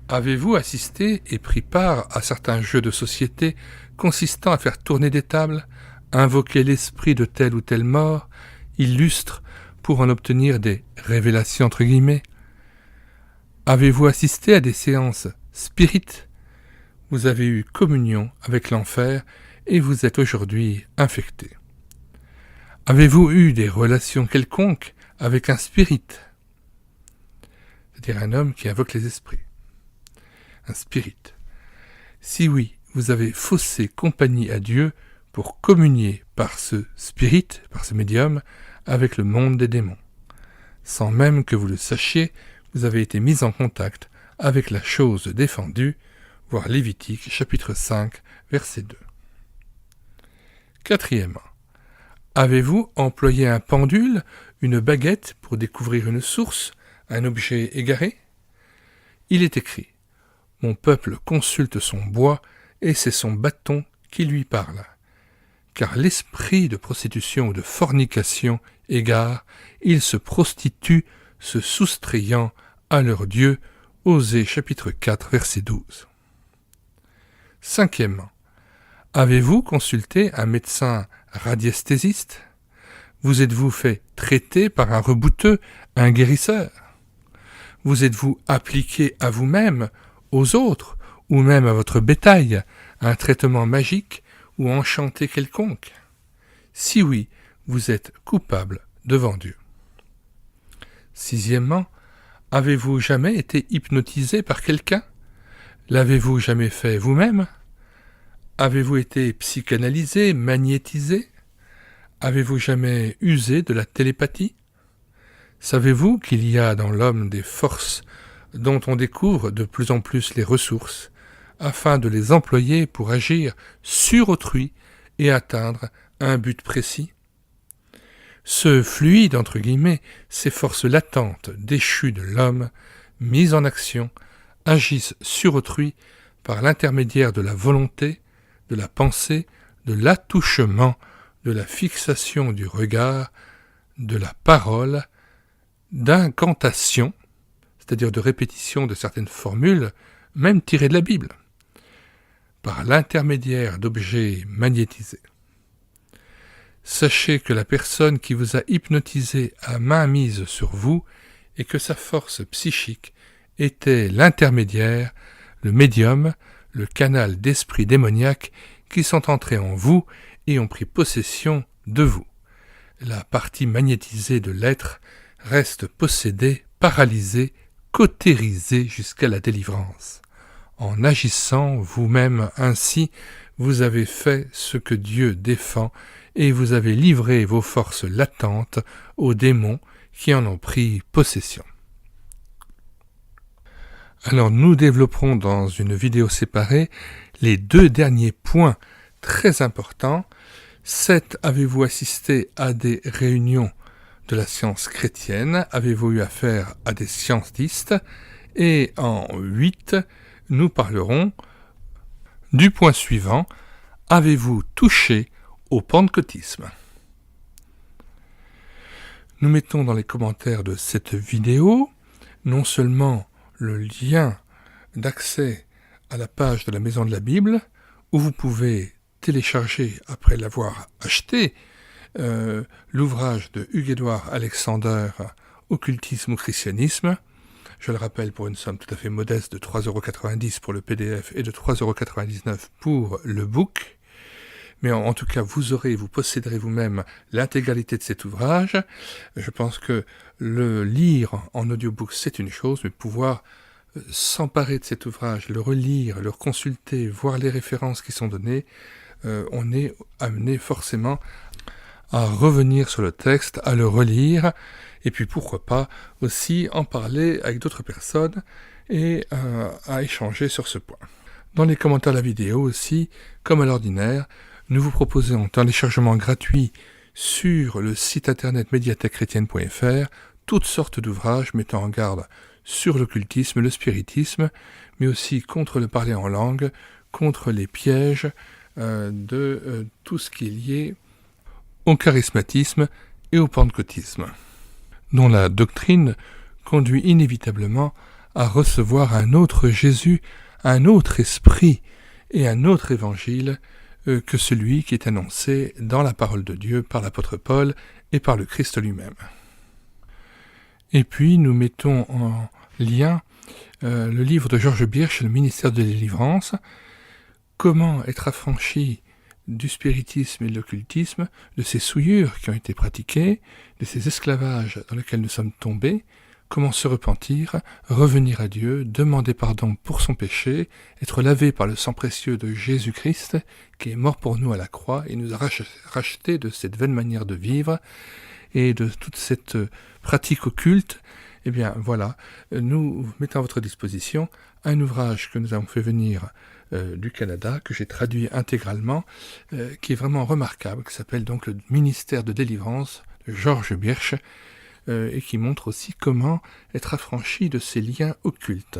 avez-vous assisté et pris part à certains jeux de société consistant à faire tourner des tables, invoquer l'esprit de tel ou tel mort, illustre pour en obtenir des révélations entre guillemets? Avez-vous assisté à des séances spirites? Vous avez eu communion avec l'enfer et vous êtes aujourd'hui infecté. Avez-vous eu des relations quelconques avec un spirit? C'est-à-dire un homme qui invoque les esprits. Un spirit. Si oui, vous avez faussé compagnie à Dieu pour communier par ce spirit, par ce médium, avec le monde des démons. Sans même que vous le sachiez, vous avez été mis en contact avec la chose défendue, voir Lévitique, chapitre 5, verset 2. Quatrièmement, avez-vous employé un pendule, une baguette pour découvrir une source, un objet égaré? Il est écrit: « Mon peuple consulte son bois, et c'est son bâton qui lui parle. » Car l'esprit de prostitution ou de fornication égare, ils se prostituent, se soustrayant à leur Dieu. Osée chapitre 4, verset 12. Cinquièmement, avez-vous consulté un médecin radiesthésiste? Vous êtes-vous fait traiter par un rebouteux, un guérisseur? Vous êtes-vous appliqué à vous-même, aux autres, ou même à votre bétail, un traitement magique ou enchanté quelconque? Si oui, vous êtes coupable devant Dieu. Sixièmement, avez-vous jamais été hypnotisé par quelqu'un? L'avez-vous jamais fait vous-même? Avez-vous été psychanalysé, magnétisé? Avez-vous jamais usé de la télépathie? Savez-vous qu'il y a dans l'homme des forces dont on découvre de plus en plus les ressources, afin de les employer pour agir sur autrui et atteindre un but précis? Ce fluide, entre guillemets, ces forces latentes, déchues de l'homme, mises en action, agissent sur autrui par l'intermédiaire de la volonté, de la pensée, de l'attouchement, de la fixation du regard, de la parole, d'incantation, c'est-à-dire de répétition de certaines formules, même tirées de la Bible, par l'intermédiaire d'objets magnétisés. Sachez que la personne qui vous a hypnotisé a main mise sur vous et que sa force psychique était l'intermédiaire, le médium, le canal d'esprits démoniaques qui sont entrés en vous et ont pris possession de vous. La partie magnétisée de l'être reste possédée, paralysée, cautérisée jusqu'à la délivrance. En agissant vous-même ainsi, vous avez fait ce que Dieu défend et vous avez livré vos forces latentes aux démons qui en ont pris possession. Alors nous développerons dans une vidéo séparée les deux derniers points très importants. 7. Avez-vous assisté à des réunions de la science chrétienne? Avez-vous eu affaire à des scientistes? Et en 8, nous parlerons du point suivant. Avez-vous touché au pentecôtisme? Nous mettons dans les commentaires de cette vidéo non seulement le lien d'accès à la page de la Maison de la Bible, où vous pouvez télécharger, après l'avoir acheté, l'ouvrage de Hugues-Édouard Alexander, Occultisme ou Christianisme. Je le rappelle, pour une somme tout à fait modeste de 3,90 € pour le PDF et de 3,99 € pour le book. Mais en tout cas, vous posséderez vous-même l'intégralité de cet ouvrage. Je pense que le lire en audiobook, c'est une chose, mais pouvoir s'emparer de cet ouvrage, le relire, le consulter, voir les références qui sont données, on est amené forcément à revenir sur le texte, à le relire, et puis pourquoi pas aussi en parler avec d'autres personnes et à échanger sur ce point. Dans les commentaires de la vidéo aussi, comme à l'ordinaire, nous vous proposons en téléchargement gratuit sur le site internet médiathèquechrétienne.fr toutes sortes d'ouvrages mettant en garde sur l'occultisme, le spiritisme, mais aussi contre le parler en langue, contre les pièges de tout ce qui est lié au charismatisme et au pentecôtisme, dont la doctrine conduit inévitablement à recevoir un autre Jésus, un autre esprit et un autre évangile que celui qui est annoncé dans la parole de Dieu par l'apôtre Paul et par le Christ lui-même. Et puis nous mettons en lien le livre de Georges Birch, Le ministère de délivrance, comment être affranchi du spiritisme et de l'occultisme, de ces souillures qui ont été pratiquées, de ces esclavages dans lesquels nous sommes tombés, comment se repentir, revenir à Dieu, demander pardon pour son péché, être lavé par le sang précieux de Jésus-Christ, qui est mort pour nous à la croix et nous a racheté de cette vaine manière de vivre et de toute cette pratique occulte. Eh bien voilà, nous mettons à votre disposition un ouvrage que nous avons fait venir du Canada, que j'ai traduit intégralement, qui est vraiment remarquable, qui s'appelle donc le ministère de délivrance de Georges Birch, et qui montre aussi comment être affranchi de ces liens occultes.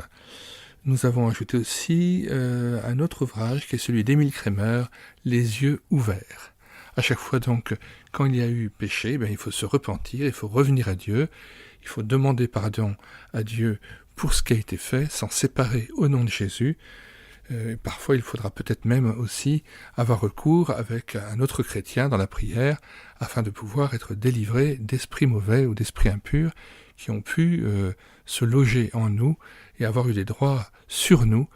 Nous avons ajouté aussi un autre ouvrage qui est celui d'Émile Kremer, Les yeux ouverts. À chaque fois donc, quand il y a eu péché, il faut se repentir, il faut revenir à Dieu, il faut demander pardon à Dieu pour ce qui a été fait, s'en séparer au nom de Jésus, Parfois, il faudra peut-être même aussi avoir recours avec un autre chrétien dans la prière afin de pouvoir être délivré d'esprits mauvais ou d'esprits impurs qui ont pu se loger en nous et avoir eu des droits sur nous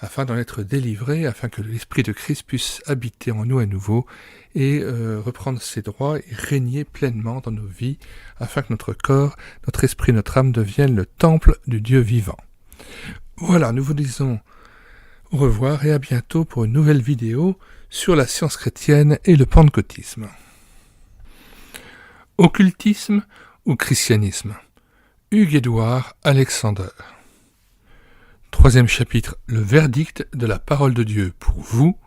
afin d'en être délivré, afin que l'Esprit de Christ puisse habiter en nous à nouveau et reprendre ses droits et régner pleinement dans nos vies afin que notre corps, notre esprit, notre âme deviennent le temple du Dieu vivant. Voilà, nous vous disons au revoir et à bientôt pour une nouvelle vidéo sur la science chrétienne et le pentecôtisme. Occultisme ou christianisme? Hugues-Édouard Alexander. 3e chapitre, le verdict de la parole de Dieu pour vous.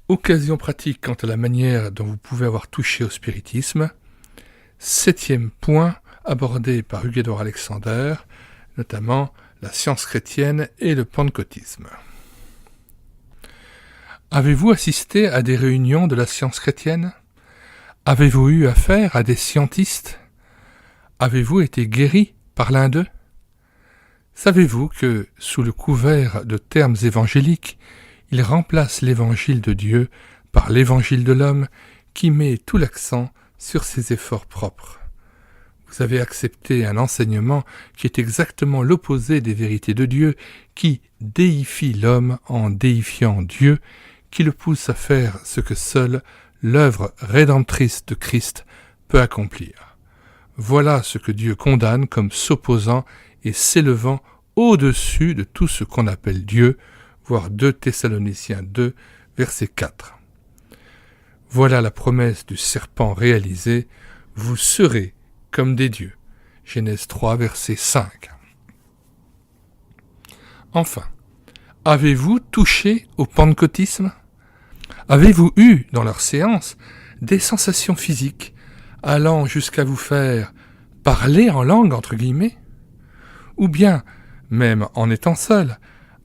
Occasion pratique quant à la manière dont vous pouvez avoir touché au spiritisme. 7e point abordé par Hugues-Édouard Alexander, notamment la science chrétienne et le pentecôtisme. Avez-vous assisté à des réunions de la science chrétienne? Avez-vous eu affaire à des scientistes? Avez-vous été guéri par l'un d'eux? Savez-vous que, sous le couvert de termes évangéliques, ils remplacent l'évangile de Dieu par l'évangile de l'homme qui met tout l'accent sur ses efforts propres? Vous avez accepté un enseignement qui est exactement l'opposé des vérités de Dieu, qui déifie l'homme en déifiant Dieu, qui le pousse à faire ce que seule l'œuvre rédemptrice de Christ peut accomplir. Voilà ce que Dieu condamne comme s'opposant et s'élevant au-dessus de tout ce qu'on appelle Dieu, voir 2 Thessaloniciens 2, verset 4. Voilà la promesse du serpent réalisée, vous serez comme des dieux. Genèse 3, verset 5. Enfin, avez-vous touché au pentecôtisme? Avez-vous eu, dans leur séance, des sensations physiques allant jusqu'à vous faire parler en langue, entre guillemets? Ou bien, même en étant seul,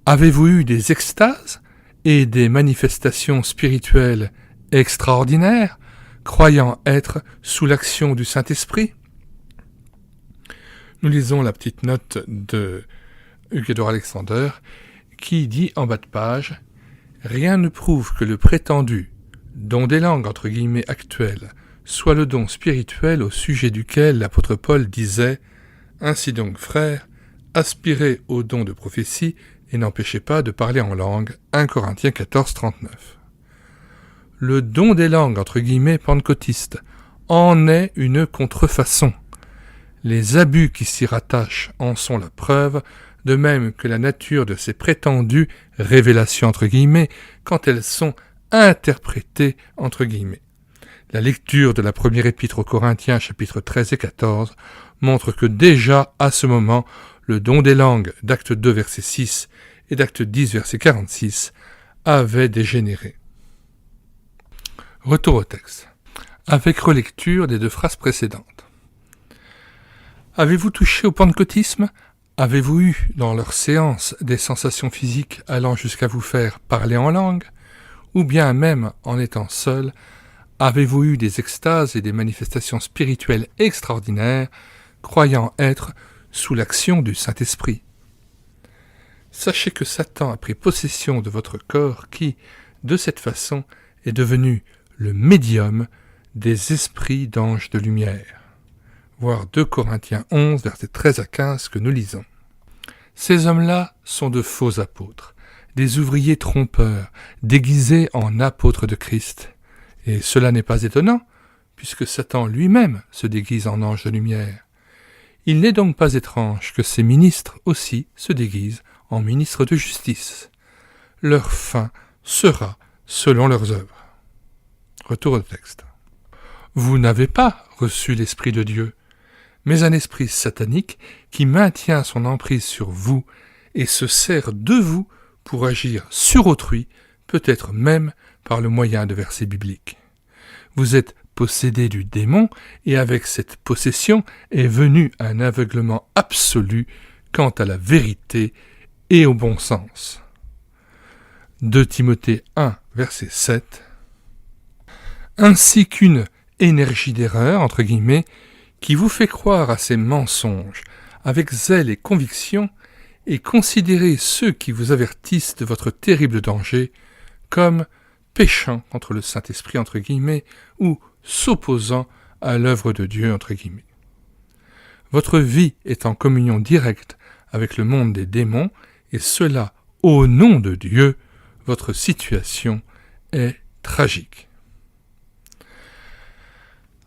avez-vous eu des extases et des manifestations spirituelles extraordinaires, croyant être sous l'action du Saint-Esprit? Nous lisons la petite note de Hugues-Édouard Alexander qui dit en bas de page « Rien ne prouve que le prétendu don des langues entre guillemets actuel soit le don spirituel au sujet duquel l'apôtre Paul disait « Ainsi donc, frères, aspirez au don de prophétie et n'empêchez pas de parler en langue. » 1 Corinthiens 14, 39. Le don des langues entre guillemets pentecôtistes en est une contrefaçon. Les abus qui s'y rattachent en sont la preuve, de même que la nature de ces prétendues révélations entre guillemets quand elles sont interprétées entre guillemets. La lecture de la première épître aux Corinthiens, chapitres 13 et 14, montre que déjà à ce moment, le don des langues d'Acte 2, verset 6 et d'Acte 10, verset 46 avait dégénéré. Retour au texte, avec relecture des 2 phrases précédentes. Avez-vous touché au pentecôtisme? Avez-vous eu, dans leur séance, des sensations physiques allant jusqu'à vous faire parler en langue? Ou bien même, en étant seul, avez-vous eu des extases et des manifestations spirituelles extraordinaires, croyant être sous l'action du Saint-Esprit? Sachez que Satan a pris possession de votre corps qui, de cette façon, est devenu le médium des esprits d'anges de lumière. Voir 2 Corinthiens 11, versets 13 à 15 que nous lisons. Ces hommes-là sont de faux apôtres, des ouvriers trompeurs, déguisés en apôtres de Christ. Et cela n'est pas étonnant, puisque Satan lui-même se déguise en ange de lumière. Il n'est donc pas étrange que ces ministres aussi se déguisent en ministres de justice. Leur fin sera selon leurs œuvres. Retour au texte. Vous n'avez pas reçu l'Esprit de Dieu, mais un esprit satanique qui maintient son emprise sur vous et se sert de vous pour agir sur autrui, peut-être même par le moyen de versets bibliques. Vous êtes possédé du démon et avec cette possession est venu un aveuglement absolu quant à la vérité et au bon sens. 2 Timothée 1, verset 7. Ainsi qu'une énergie d'erreur, entre guillemets, qui vous fait croire à ces mensonges avec zèle et conviction, et considérez ceux qui vous avertissent de votre terrible danger comme péchant contre le Saint-Esprit, entre guillemets, ou s'opposant à l'œuvre de Dieu, entre guillemets. Votre vie est en communion directe avec le monde des démons, et cela, au nom de Dieu, votre situation est tragique.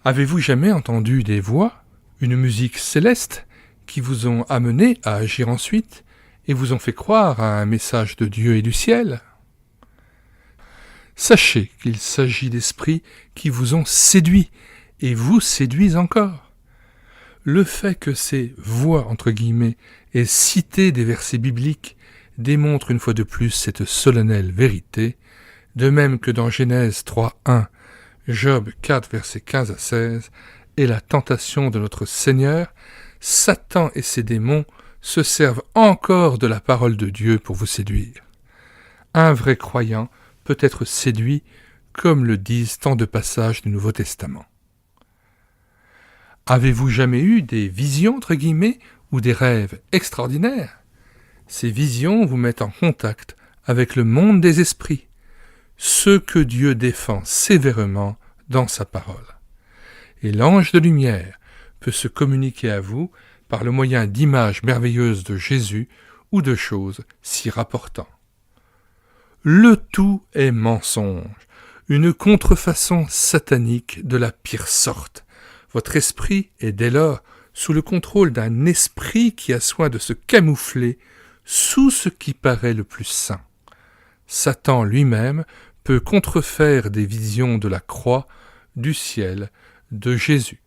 Avez-vous jamais entendu des voix, une musique céleste, qui vous ont amené à agir ensuite, et vous ont fait croire à un message de Dieu et du ciel ? Sachez qu'il s'agit d'esprits qui vous ont séduit, et vous séduisent encore. Le fait que ces voix, entre guillemets, aient cité des versets bibliques démontre une fois de plus cette solennelle vérité, de même que dans Genèse 3:1, Job 4, versets 15 à 16, et la tentation de notre Seigneur, Satan et ses démons se servent encore de la parole de Dieu pour vous séduire. Un vrai croyant peut être séduit, comme le disent tant de passages du Nouveau Testament. Avez-vous jamais eu des visions, entre guillemets, ou des rêves extraordinaires ? Ces visions vous mettent en contact avec le monde des esprits, ceux que Dieu défend sévèrement dans sa parole. Et l'ange de lumière peut se communiquer à vous par le moyen d'images merveilleuses de Jésus ou de choses s'y rapportant. Le tout est mensonge, une contrefaçon satanique de la pire sorte. Votre esprit est dès lors sous le contrôle d'un esprit qui a soin de se camoufler sous ce qui paraît le plus saint. Satan lui-même peut contrefaire des visions de la croix, du ciel, de Jésus.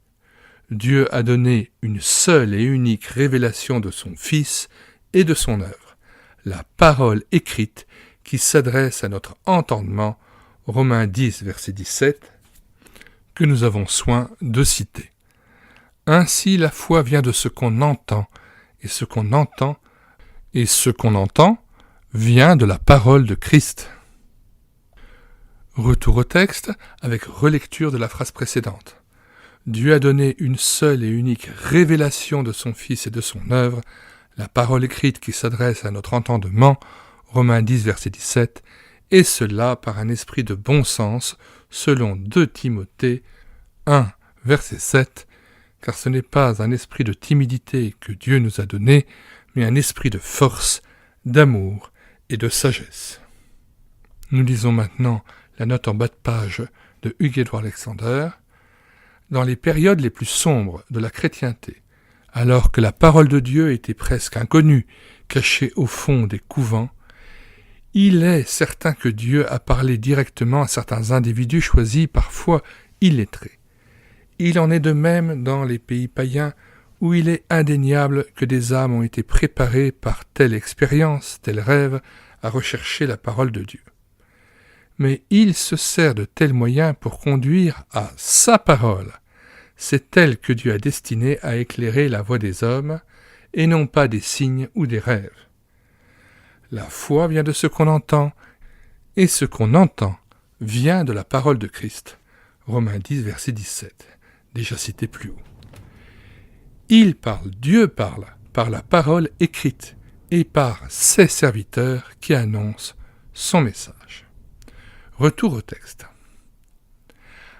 Dieu a donné une seule et unique révélation de son Fils et de son œuvre, la parole écrite qui s'adresse à notre entendement, Romains 10, verset 17, que nous avons soin de citer. Ainsi la foi vient de ce qu'on entend, et ce qu'on entend vient de la parole de Christ. Retour au texte avec relecture de la phrase précédente. Dieu a donné une seule et unique révélation de son Fils et de son œuvre, la parole écrite qui s'adresse à notre entendement, Romains 10, verset 17, et cela par un esprit de bon sens, selon 2 Timothée 1, verset 7, car ce n'est pas un esprit de timidité que Dieu nous a donné, mais un esprit de force, d'amour et de sagesse. Nous lisons maintenant la note en bas de page de Hugues-Édouard Alexander. Dans les périodes les plus sombres de la chrétienté, alors que la parole de Dieu était presque inconnue, cachée au fond des couvents, il est certain que Dieu a parlé directement à certains individus choisis, parfois illettrés. Il en est de même dans les pays païens où il est indéniable que des âmes ont été préparées par telle expérience, tel rêve, à rechercher la parole de Dieu. Mais il se sert de tels moyens pour conduire à sa parole. C'est elle que Dieu a destinée à éclairer la voie des hommes, et non pas des signes ou des rêves. La foi vient de ce qu'on entend, et ce qu'on entend vient de la parole de Christ. Romains 10, verset 17, déjà cité plus haut. Il parle, Dieu parle, par la parole écrite, et par ses serviteurs qui annoncent son message. Retour au texte.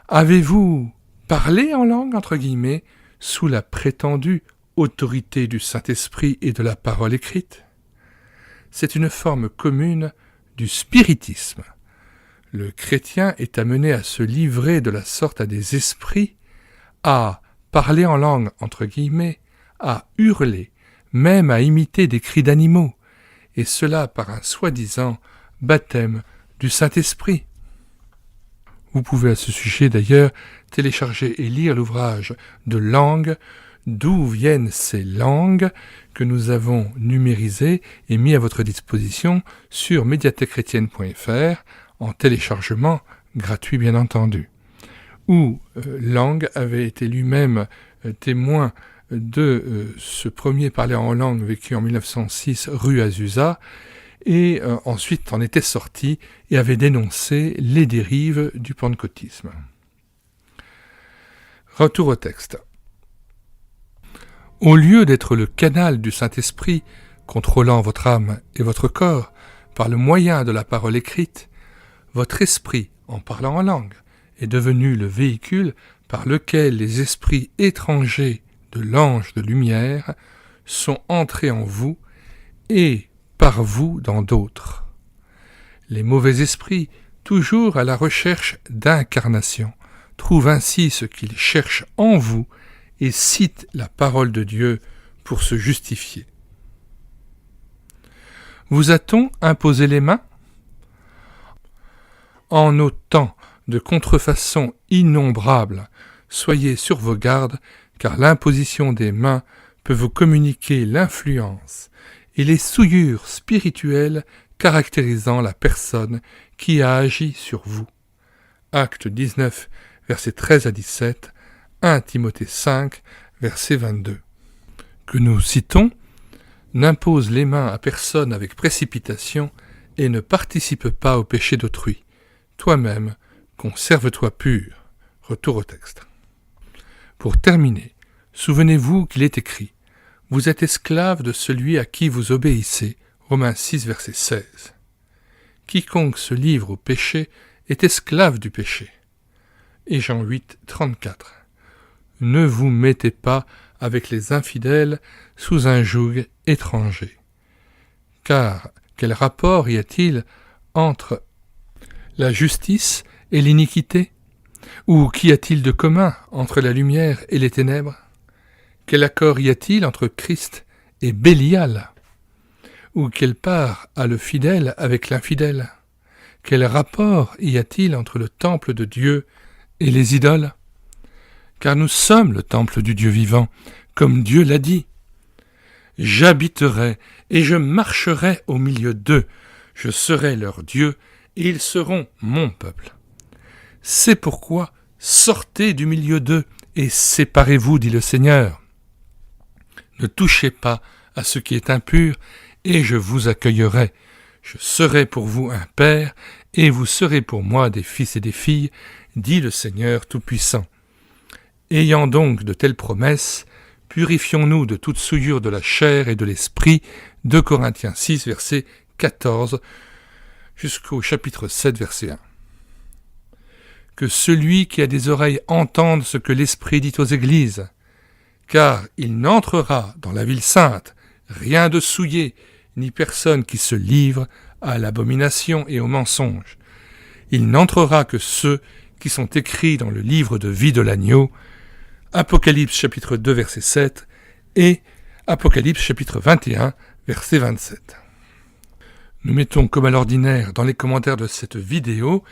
Avez-vous parlé en langue, entre guillemets, sous la prétendue autorité du Saint-Esprit et de la parole écrite ? C'est une forme commune du spiritisme. Le chrétien est amené à se livrer de la sorte à des esprits, à parler en langue, entre guillemets, à hurler, même à imiter des cris d'animaux, et cela par un soi-disant baptême du Saint-Esprit. Vous pouvez à ce sujet d'ailleurs télécharger et lire l'ouvrage de langue, d'où viennent ces langues, que nous avons numérisé et mis à votre disposition sur médiathèquechrétienne.fr en téléchargement gratuit bien entendu, où Lang avait été lui-même témoin de ce premier parler en langue vécu en 1906 rue Azusa, et ensuite en était sorti et avait dénoncé les dérives du pentecôtisme. Retour au texte. Au lieu d'être le canal du Saint-Esprit contrôlant votre âme et votre corps par le moyen de la parole écrite, votre esprit, en parlant en langue, est devenu le véhicule par lequel les esprits étrangers de l'ange de lumière sont entrés en vous et par vous dans d'autres. Les mauvais esprits, toujours à la recherche d'incarnation, trouvent ainsi ce qu'ils cherchent en vous et citent la parole de Dieu pour se justifier. Vous a-t-on imposé les mains ? En autant de contrefaçons innombrables, soyez sur vos gardes, car l'imposition des mains peut vous communiquer l'influence et les souillures spirituelles caractérisant la personne qui a agi sur vous. Acte 19, versets 13 à 17, 1 Timothée 5, verset 22. Que nous citons, n'impose les mains à personne avec précipitation et ne participe pas au péché d'autrui. Toi-même, conserve-toi pur. Retour au texte. Pour terminer, souvenez-vous qu'il est écrit « Vous êtes esclaves de celui à qui vous obéissez » Romains 6, verset 16. Quiconque se livre au péché est esclave du péché. Et Jean 8, 34. Ne vous mettez pas avec les infidèles sous un joug étranger. Car quel rapport y a-t-il entre la justice et l'iniquité ? Ou qu'y a-t-il de commun entre la lumière et les ténèbres ? Quel accord y a-t-il entre Christ et Bélial ? Ou quelle part a le fidèle avec l'infidèle ? Quel rapport y a-t-il entre le temple de Dieu et les idoles ? Car nous sommes le temple du Dieu vivant, comme Dieu l'a dit. « J'habiterai et je marcherai au milieu d'eux, je serai leur Dieu et ils seront mon peuple. » C'est pourquoi sortez du milieu d'eux et séparez-vous, dit le Seigneur. Ne touchez pas à ce qui est impur, et je vous accueillerai. Je serai pour vous un père, et vous serez pour moi des fils et des filles, dit le Seigneur Tout-Puissant. Ayant donc de telles promesses, purifions-nous de toute souillure de la chair et de l'esprit, 2 Corinthiens 6, verset 14, jusqu'au chapitre 7, verset 1. Que celui qui a des oreilles entende ce que l'Esprit dit aux églises, car il n'entrera dans la ville sainte rien de souillé, ni personne qui se livre à l'abomination et au mensonge. Il n'entrera que ceux qui sont écrits dans le livre de vie de l'agneau, Apocalypse chapitre 2 verset 7 et Apocalypse chapitre 21 verset 27. Nous mettons comme à l'ordinaire dans les commentaires de cette vidéo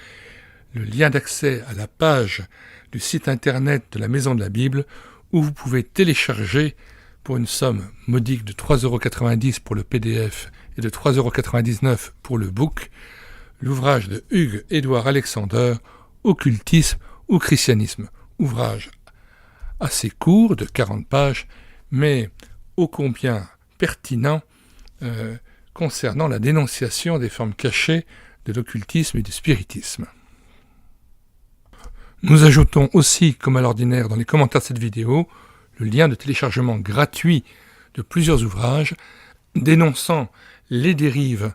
le lien d'accès à la page du site internet de la Maison de la Bible où vous pouvez télécharger pour une somme modique de 3,90 € pour le PDF et de 3,99 € pour le book, l'ouvrage de Hugues-Édouard Alexander, Occultisme ou Christianisme, ouvrage assez court de 40 pages, mais ô combien pertinent concernant la dénonciation des formes cachées de l'occultisme et du spiritisme. Nous ajoutons aussi, comme à l'ordinaire dans les commentaires de cette vidéo, le lien de téléchargement gratuit de plusieurs ouvrages dénonçant les dérives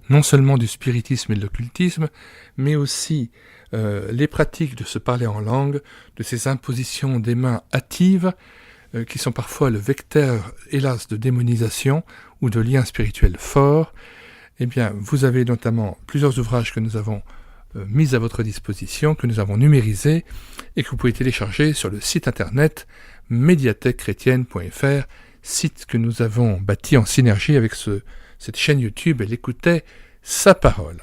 non seulement du spiritisme et de l'occultisme, mais aussi les pratiques de se parler en langue, de ces impositions des mains hâtives, qui sont parfois le vecteur, hélas, de démonisation ou de liens spirituels forts. Eh bien, vous avez notamment plusieurs ouvrages que nous avons mis à votre disposition, que nous avons numérisés et que vous pouvez télécharger sur le site internet médiathèquechrétienne.fr, site que nous avons bâti en synergie avec cette chaîne YouTube, Elle écoutait sa parole.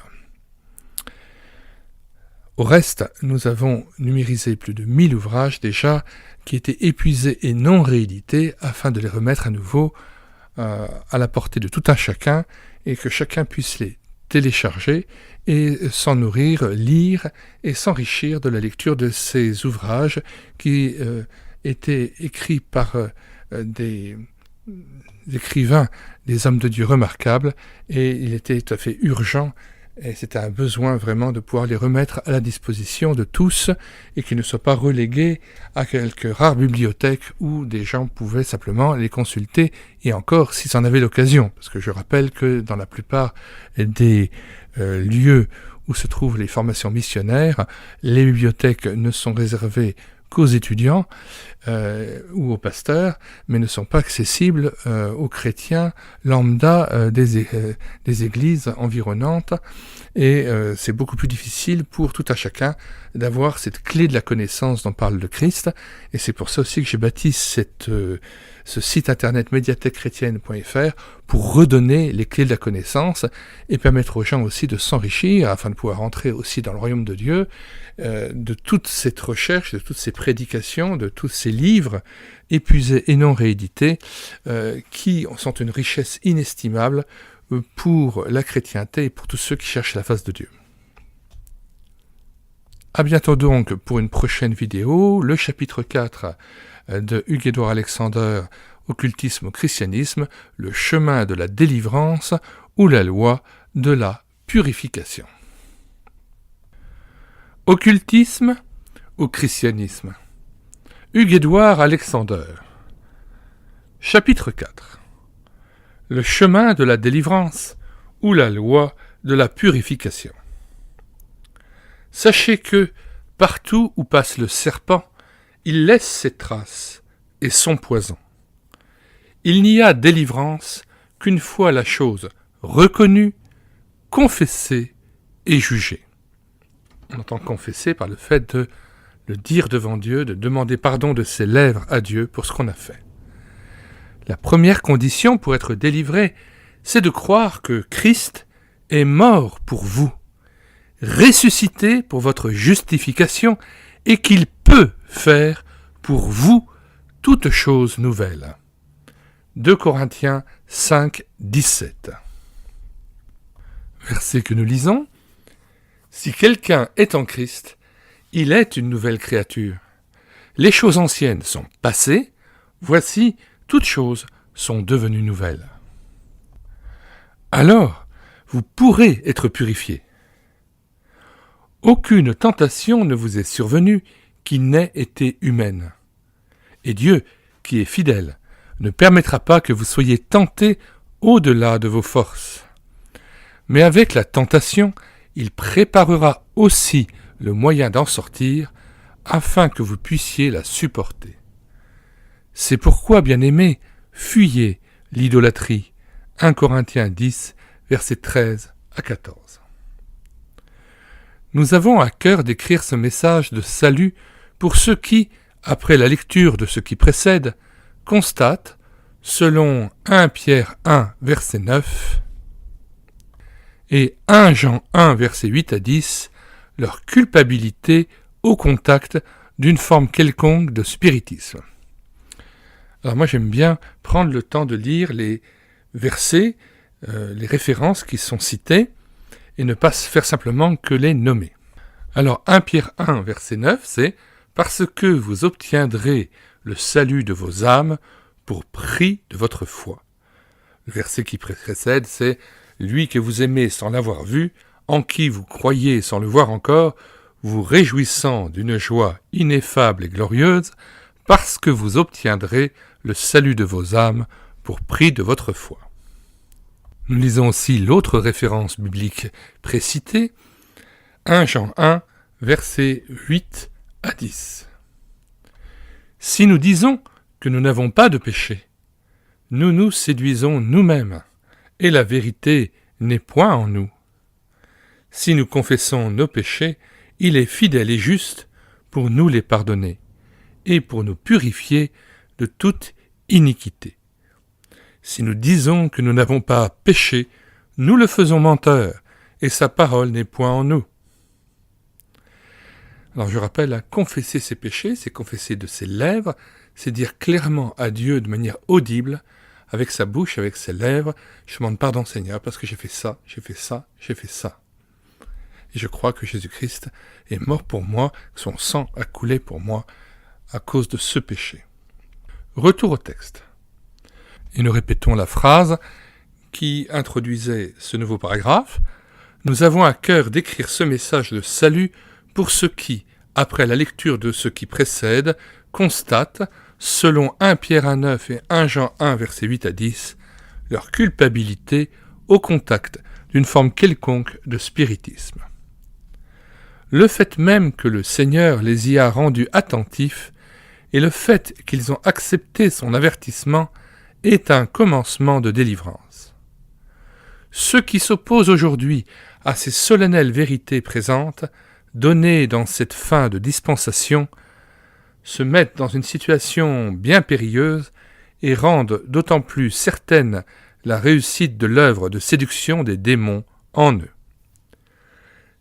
Au reste, nous avons numérisé plus de 1000 ouvrages déjà qui étaient épuisés et non réédités afin de les remettre à nouveau à la portée de tout un chacun et que chacun puisse les télécharger et s'en nourrir, lire et s'enrichir de la lecture de ces ouvrages qui étaient écrits par des écrivains, des hommes de Dieu remarquables, et il était tout à fait urgent Et c'était un besoin vraiment de pouvoir les remettre à la disposition de tous et qu'ils ne soient pas relégués à quelques rares bibliothèques où des gens pouvaient simplement les consulter, et encore s'ils en avaient l'occasion. Parce que je rappelle que dans la plupart des lieux où se trouvent les formations missionnaires, les bibliothèques ne sont réservées qu'aux étudiants ou aux pasteurs, mais ne sont pas accessibles aux chrétiens lambda des églises environnantes, et c'est beaucoup plus difficile pour tout un chacun d'avoir cette clé de la connaissance dont parle le Christ, et c'est pour ça aussi que j'ai bâti ce site internet médiathèquechrétienne.fr pour redonner les clés de la connaissance et permettre aux gens aussi de s'enrichir afin de pouvoir entrer aussi dans le royaume de Dieu, de toute cette recherche, de toutes ces prédications, de tous ces livres épuisés et non réédités qui sont une richesse inestimable pour la chrétienté et pour tous ceux qui cherchent la face de Dieu. À bientôt donc pour une prochaine vidéo, le chapitre 4 de Hugues-Édouard Alexander, Occultisme au christianisme, le chemin de la délivrance ou la loi de la purification. Occultisme au christianisme. Hugues-Édouard Alexander. Chapitre 4. Le chemin de la délivrance ou la loi de la purification. Sachez que, partout où passe le serpent, il laisse ses traces et son poison. Il n'y a délivrance qu'une fois la chose reconnue, confessée et jugée. On entend confesser par le fait de le dire devant Dieu, de demander pardon de ses lèvres à Dieu pour ce qu'on a fait. La première condition pour être délivré, c'est de croire que Christ est mort pour vous, ressuscité pour votre justification, et qu'il peut faire pour vous toute chose nouvelle. 2 Corinthiens 5, 17. Verset que nous lisons. Si quelqu'un est en Christ, il est une nouvelle créature. Les choses anciennes sont passées, voici, toutes choses sont devenues nouvelles. Alors, vous pourrez être purifiés. Aucune tentation ne vous est survenue qui n'ait été humaine. Et Dieu, qui est fidèle, ne permettra pas que vous soyez tentés au-delà de vos forces. Mais avec la tentation, il préparera aussi le moyen d'en sortir, afin que vous puissiez la supporter. C'est pourquoi, bien-aimés, fuyez l'idolâtrie. 1 Corinthiens 10, versets 13 à 14. Nous avons à cœur d'écrire ce message de salut pour ceux qui, après la lecture de ce qui précède, constatent, selon 1 Pierre 1, verset 9, et 1 Jean 1, verset 8 à 10, leur culpabilité au contact d'une forme quelconque de spiritisme. Alors moi j'aime bien prendre le temps de lire les versets, les références qui sont citées, et ne pas faire simplement que les nommer. Alors 1 Pierre 1, verset 9, c'est « Parce que vous obtiendrez le salut de vos âmes pour prix de votre foi ». Le verset qui précède, c'est « Lui que vous aimez sans l'avoir vu, en qui vous croyez sans le voir encore, vous réjouissant d'une joie ineffable et glorieuse, parce que vous obtiendrez le salut de vos âmes pour prix de votre foi. » Nous lisons aussi l'autre référence biblique précitée, 1 Jean 1, versets 8 à 10. « Si nous disons que nous n'avons pas de péché, nous nous séduisons nous-mêmes, et la vérité n'est point en nous. Si nous confessons nos péchés, il est fidèle et juste pour nous les pardonner, et pour nous purifier de toute iniquité. Si nous disons que nous n'avons pas péché, nous le faisons menteur, et sa parole n'est point en nous. » Alors je rappelle, confesser ses péchés, c'est confesser de ses lèvres, c'est dire clairement à Dieu de manière audible, avec sa bouche, avec ses lèvres, je demande pardon Seigneur, parce que j'ai fait ça, j'ai fait ça, j'ai fait ça. Et je crois que Jésus-Christ est mort pour moi, que son sang a coulé pour moi, à cause de ce péché. Retour au texte. Et nous répétons la phrase qui introduisait ce nouveau paragraphe. nous avons à cœur d'écrire ce message de salut pour ceux qui, après la lecture de ce qui précède, constatent, selon 1 Pierre 1,9 et 1 Jean 1, versets 8 à 10, leur culpabilité au contact d'une forme quelconque de spiritisme. Le fait même que le Seigneur les y a rendus attentifs et le fait qu'ils ont accepté son avertissement est un commencement de délivrance. Ceux qui s'opposent aujourd'hui à ces solennelles vérités présentes, données dans cette fin de dispensation, se mettent dans une situation bien périlleuse et rendent d'autant plus certaine la réussite de l'œuvre de séduction des démons en eux.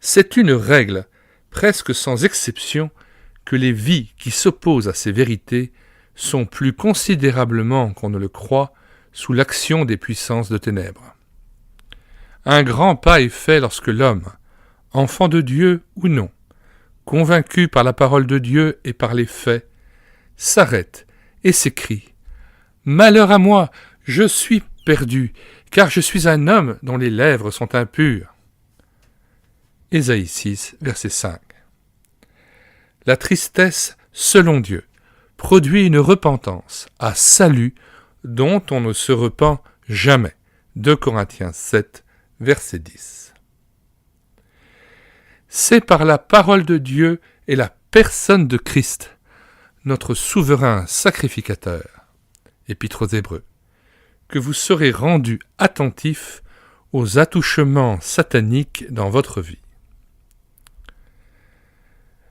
C'est une règle, presque sans exception, que les vies qui s'opposent à ces vérités sont plus considérablement qu'on ne le croit sous l'action des puissances de ténèbres. Un grand pas est fait lorsque l'homme, enfant de Dieu ou non, convaincu par la parole de Dieu et par les faits, s'arrête et s'écrie « Malheur à moi, je suis perdu, car je suis un homme dont les lèvres sont impures. » Ésaïe 6, verset 5. La tristesse, selon Dieu, produit une repentance à salut dont on ne se repent jamais. 2 Corinthiens 7, verset 10. C'est par la parole de Dieu et la personne de Christ, notre souverain sacrificateur, Épître aux Hébreux, que vous serez rendus attentifs aux attouchements sataniques dans votre vie.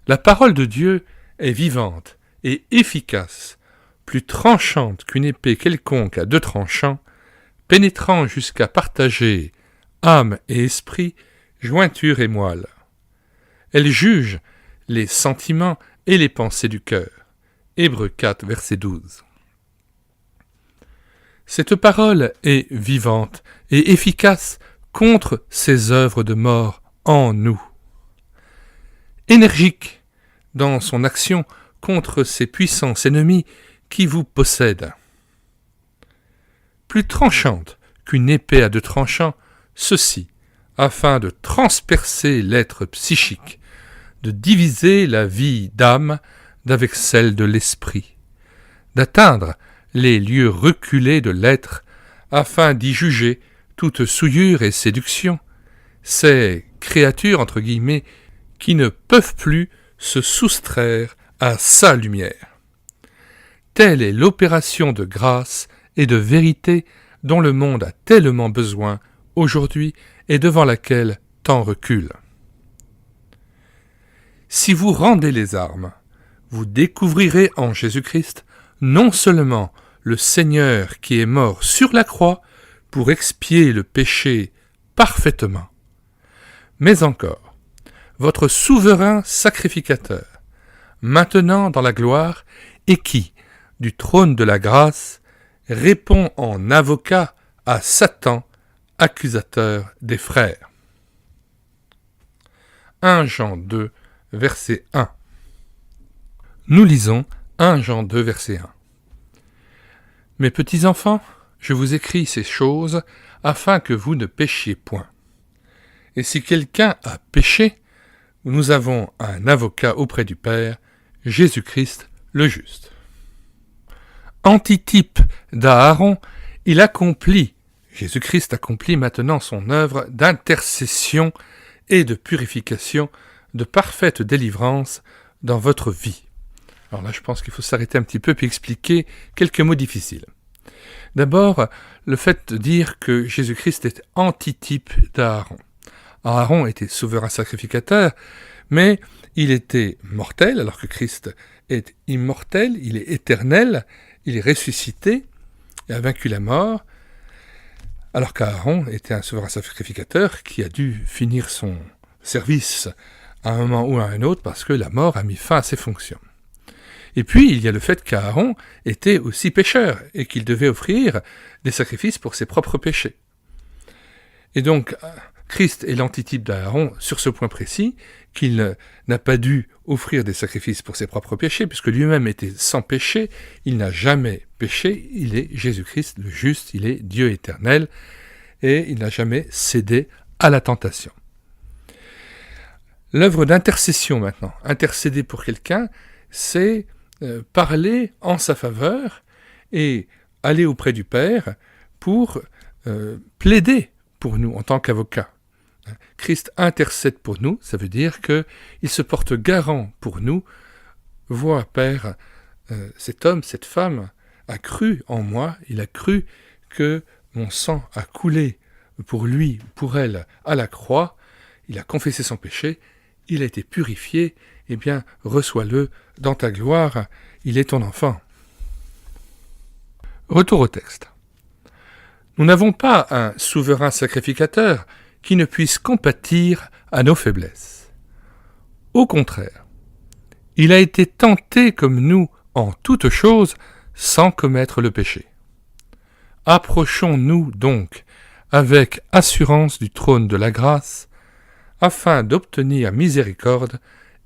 La parole de Dieu est vivante et efficace, plus tranchante qu'une épée quelconque à 2 tranchants, pénétrant jusqu'à partager âme et esprit, jointure et moelle. Elle juge les sentiments et les pensées du cœur. Hébreux 4, verset 12. Cette parole est vivante et efficace contre ces œuvres de mort en nous. Énergique dans son action contre ces puissants ennemis qui vous possèdent. Plus tranchante qu'une épée à 2 tranchants, ceci, afin de transpercer l'être psychique, de diviser la vie d'âme d'avec celle de l'esprit, d'atteindre les lieux reculés de l'être, afin d'y juger toute souillure et séduction, ces créatures, entre guillemets, qui ne peuvent plus se soustraire à sa lumière. Telle est l'opération de grâce et de vérité dont le monde a tellement besoin aujourd'hui et devant laquelle tant recule. Si vous rendez les armes, vous découvrirez en Jésus-Christ non seulement le Seigneur qui est mort sur la croix pour expier le péché parfaitement, mais encore votre souverain sacrificateur, maintenant dans la gloire, et qui, du trône de la grâce, répond en avocat à Satan, accusateur des frères. 1 Jean 2, verset 1. Nous lisons 1 Jean 2, verset 1. Mes petits enfants, je vous écris ces choses afin que vous ne péchiez point. Et si quelqu'un a péché, nous avons un avocat auprès du Père, Jésus-Christ le juste. Antitype d'Aaron, Jésus-Christ accomplit maintenant son œuvre d'intercession et de purification, de parfaite délivrance dans votre vie. Alors là, je pense qu'il faut s'arrêter un petit peu puis expliquer quelques mots difficiles. D'abord, le fait de dire que Jésus-Christ est antitype d'Aaron. Aaron était souverain sacrificateur, mais il était mortel, alors que Christ est immortel, il est éternel, il est ressuscité, il a vaincu la mort, alors qu'Aaron était un souverain sacrificateur qui a dû finir son service à un moment ou à un autre parce que la mort a mis fin à ses fonctions. Et puis, il y a le fait qu'Aaron était aussi pécheur et qu'il devait offrir des sacrifices pour ses propres péchés. Et donc, Christ est l'antitype d'Aaron sur ce point précis, qu'il n'a pas dû offrir des sacrifices pour ses propres péchés, puisque lui-même était sans péché, il n'a jamais péché, il est Jésus-Christ le juste, il est Dieu éternel, et il n'a jamais cédé à la tentation. L'œuvre d'intercession maintenant. Intercéder pour quelqu'un, c'est parler en sa faveur et aller auprès du Père pour plaider pour nous en tant qu'avocat. Christ intercède pour nous, ça veut dire qu'il se porte garant pour nous. Vois, Père, cet homme, cette femme a cru en moi, il a cru que mon sang a coulé pour lui, pour elle, à la croix, il a confessé son péché, il a été purifié, eh bien, reçois-le dans ta gloire, il est ton enfant. Retour au texte. Nous n'avons pas un souverain sacrificateur qui ne puisse compatir à nos faiblesses. Au contraire, il a été tenté comme nous en toutes choses sans commettre le péché. Approchons-nous donc avec assurance du trône de la grâce, afin d'obtenir miséricorde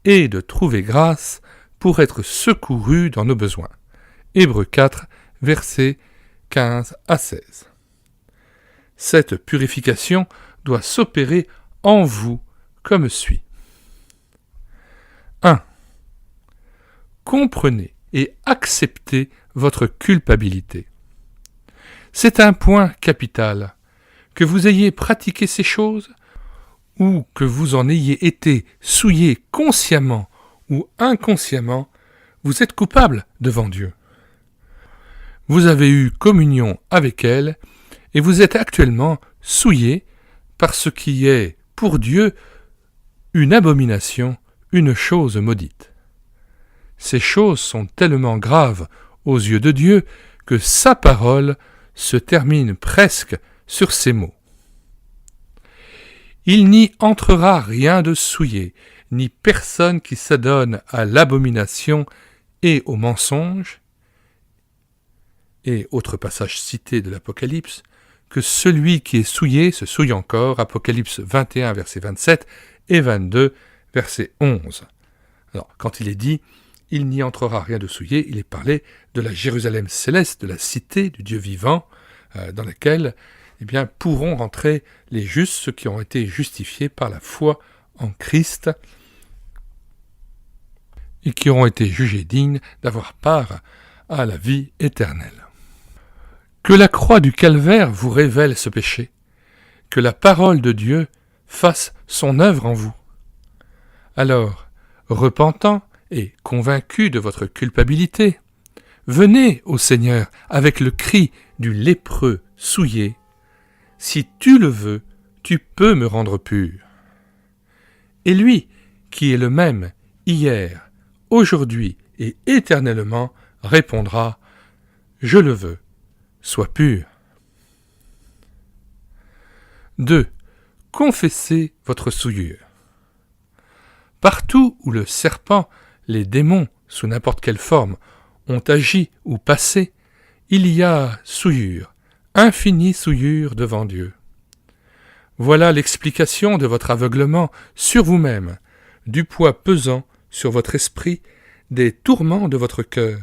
et de trouver grâce pour être secourus dans nos besoins. Hébreux 4, versets 15 à 16. Cette purification doit s'opérer en vous comme suit. 1. Comprenez et acceptez votre culpabilité. C'est un point capital. Que vous ayez pratiqué ces choses, ou que vous en ayez été souillé consciemment ou inconsciemment, vous êtes coupable devant Dieu. Vous avez eu communion avec elle, et vous êtes actuellement souillé par ce qui est, pour Dieu, une abomination, une chose maudite. Ces choses sont tellement graves aux yeux de Dieu que sa parole se termine presque sur ces mots. Il n'y entrera rien de souillé, ni personne qui s'adonne à l'abomination et au mensonge, et autre passage cité de l'Apocalypse, que celui qui est souillé se souille encore, Apocalypse 21, verset 27, et 22, verset 11. Alors, quand il est dit « il n'y entrera rien de souillé », il est parlé de la Jérusalem céleste, de la cité du Dieu vivant, dans laquelle pourront rentrer les justes, ceux qui ont été justifiés par la foi en Christ et qui auront été jugés dignes d'avoir part à la vie éternelle. Que la croix du calvaire vous révèle ce péché, que la parole de Dieu fasse son œuvre en vous. Alors, repentant et convaincu de votre culpabilité, venez au Seigneur avec le cri du lépreux souillé. Si tu le veux, tu peux me rendre pur. Et lui, qui est le même hier, aujourd'hui et éternellement, répondra « Je le veux, sois pur ». 2. Confessez votre souillure. Partout où le serpent, les démons, sous n'importe quelle forme, ont agi ou passé, il y a souillure, infinie souillure devant Dieu. Voilà l'explication de votre aveuglement sur vous-même, du poids pesant sur votre esprit, des tourments de votre cœur,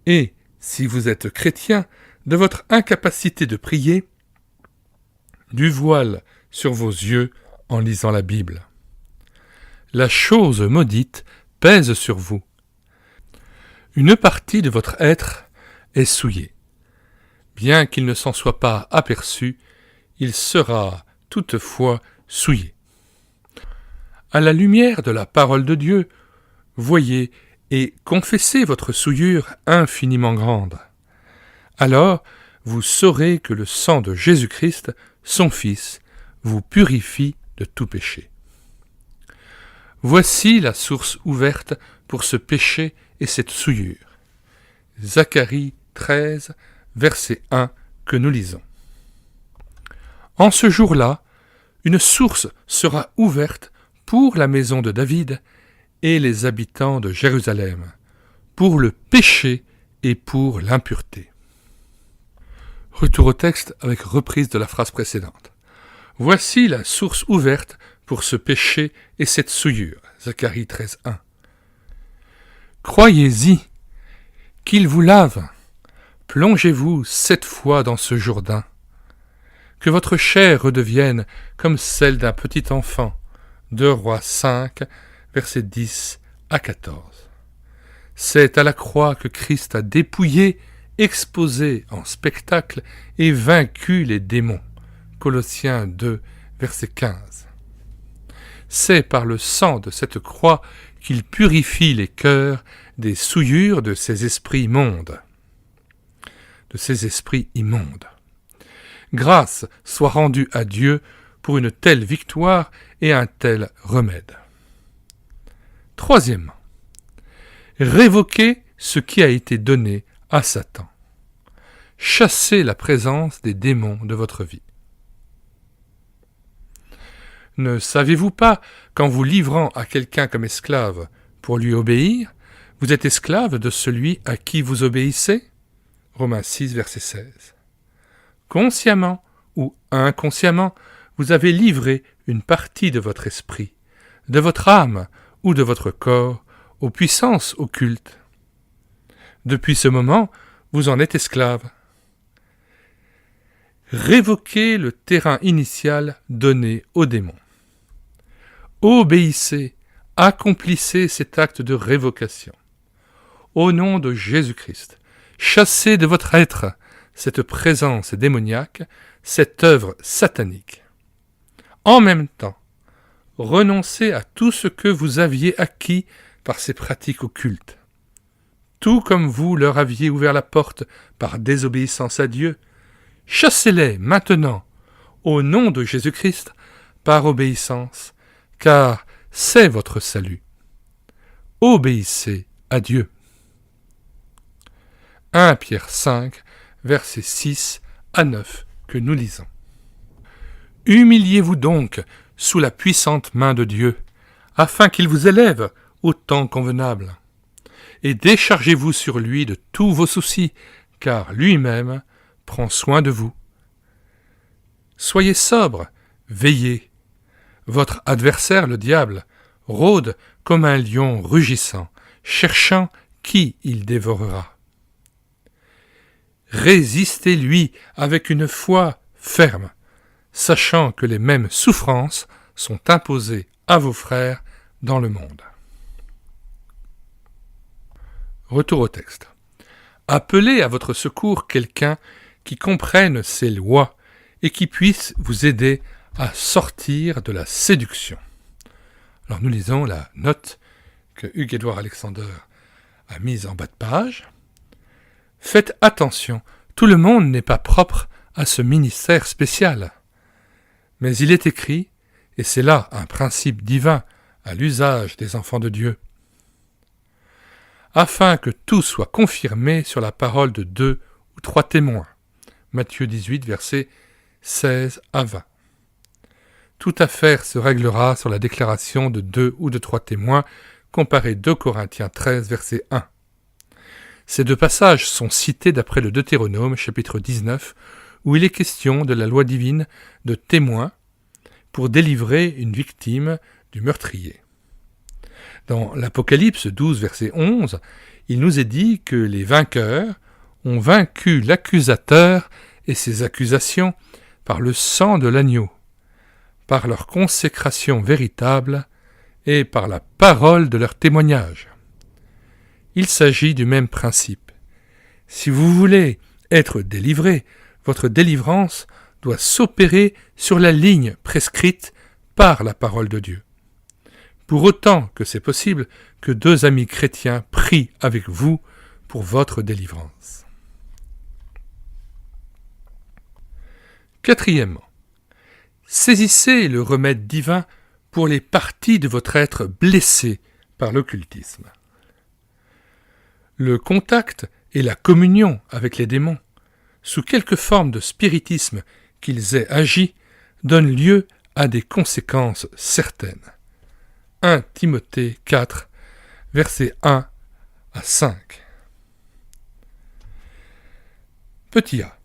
et, si vous êtes chrétien, de votre incapacité de prier, du voile sur vos yeux en lisant la Bible. La chose maudite pèse sur vous. Une partie de votre être est souillée. Bien qu'il ne s'en soit pas aperçu, il sera toutefois souillé. À la lumière de la parole de Dieu, voyez et confessez votre souillure infiniment grande. Alors, vous saurez que le sang de Jésus-Christ, son Fils, vous purifie de tout péché. Voici la source ouverte pour ce péché et cette souillure. Zacharie 13, verset 1, que nous lisons. En ce jour-là, une source sera ouverte pour la maison de David et les habitants de Jérusalem, pour le péché et pour l'impureté. Retour au texte avec reprise de la phrase précédente. Voici la source ouverte pour ce péché et cette souillure. Zacharie 13, 1. Croyez-y qu'il vous lave. Plongez-vous 7 fois dans ce Jourdain. Que votre chair redevienne comme celle d'un petit enfant, 2 Rois 5, versets 10 à 14. C'est à la croix que Christ a dépouillé, exposé en spectacle et vaincu les démons. Colossiens 2, verset 15. C'est par le sang de cette croix qu'il purifie les cœurs des souillures de ces esprits immondes. Grâce soit rendue à Dieu pour une telle victoire et un tel remède. Troisièmement, révoquez ce qui a été donné à Satan. Chassez la présence des démons de votre vie. Ne savez-vous pas qu'en vous livrant à quelqu'un comme esclave pour lui obéir, vous êtes esclave de celui à qui vous obéissez ? Romains 6, verset 16. Consciemment ou inconsciemment, vous avez livré une partie de votre esprit, de votre âme ou de votre corps aux puissances occultes. Depuis ce moment, vous en êtes esclave. Révoquez le terrain initial donné aux démons. Obéissez, accomplissez cet acte de révocation. Au nom de Jésus-Christ, chassez de votre être cette présence démoniaque, cette œuvre satanique. En même temps, renoncez à tout ce que vous aviez acquis par ces pratiques occultes. Tout comme vous leur aviez ouvert la porte par désobéissance à Dieu, chassez-les maintenant, au nom de Jésus-Christ, par obéissance, car c'est votre salut. Obéissez à Dieu. 1 Pierre 5, versets 6 à 9 que nous lisons. Humiliez-vous donc sous la puissante main de Dieu, afin qu'il vous élève au temps convenable. Et déchargez-vous sur lui de tous vos soucis, car lui-même prend soin de vous. Soyez sobre, veillez. Votre adversaire, le diable, rôde comme un lion rugissant, cherchant qui il dévorera. Résistez-lui avec une foi ferme, sachant que les mêmes souffrances sont imposées à vos frères dans le monde. Retour au texte. Appelez à votre secours quelqu'un qui comprenne ces lois et qui puisse vous aider à sortir de la séduction. Alors nous lisons la note que Hugues-Édouard Alexander a mise en bas de page. Faites attention, tout le monde n'est pas propre à ce ministère spécial. Mais il est écrit, et c'est là un principe divin à l'usage des enfants de Dieu, afin que tout soit confirmé sur la parole de 2 ou 3 témoins. Matthieu 18, versets 16 à 20. Toute affaire se réglera sur la déclaration de 2 ou de 3 témoins, comparez 2 Corinthiens 13, verset 1. Ces 2 passages sont cités d'après le Deutéronome, chapitre 19, où il est question de la loi divine de témoins pour délivrer une victime du meurtrier. Dans l'Apocalypse 12, verset 11, il nous est dit que les vainqueurs ont vaincu l'accusateur et ses accusations par le sang de l'agneau, par leur consécration véritable et par la parole de leur témoignage. Il s'agit du même principe. Si vous voulez être délivré, votre délivrance doit s'opérer sur la ligne prescrite par la parole de Dieu. Pour autant que c'est possible que 2 amis chrétiens prient avec vous pour votre délivrance. Quatrièmement, saisissez le remède divin pour les parties de votre être blessées par l'occultisme. Le contact et la communion avec les démons, sous quelque forme de spiritisme qu'ils aient agi, donnent lieu à des conséquences certaines. 1 Timothée 4, versets 1 à 5. Petit a.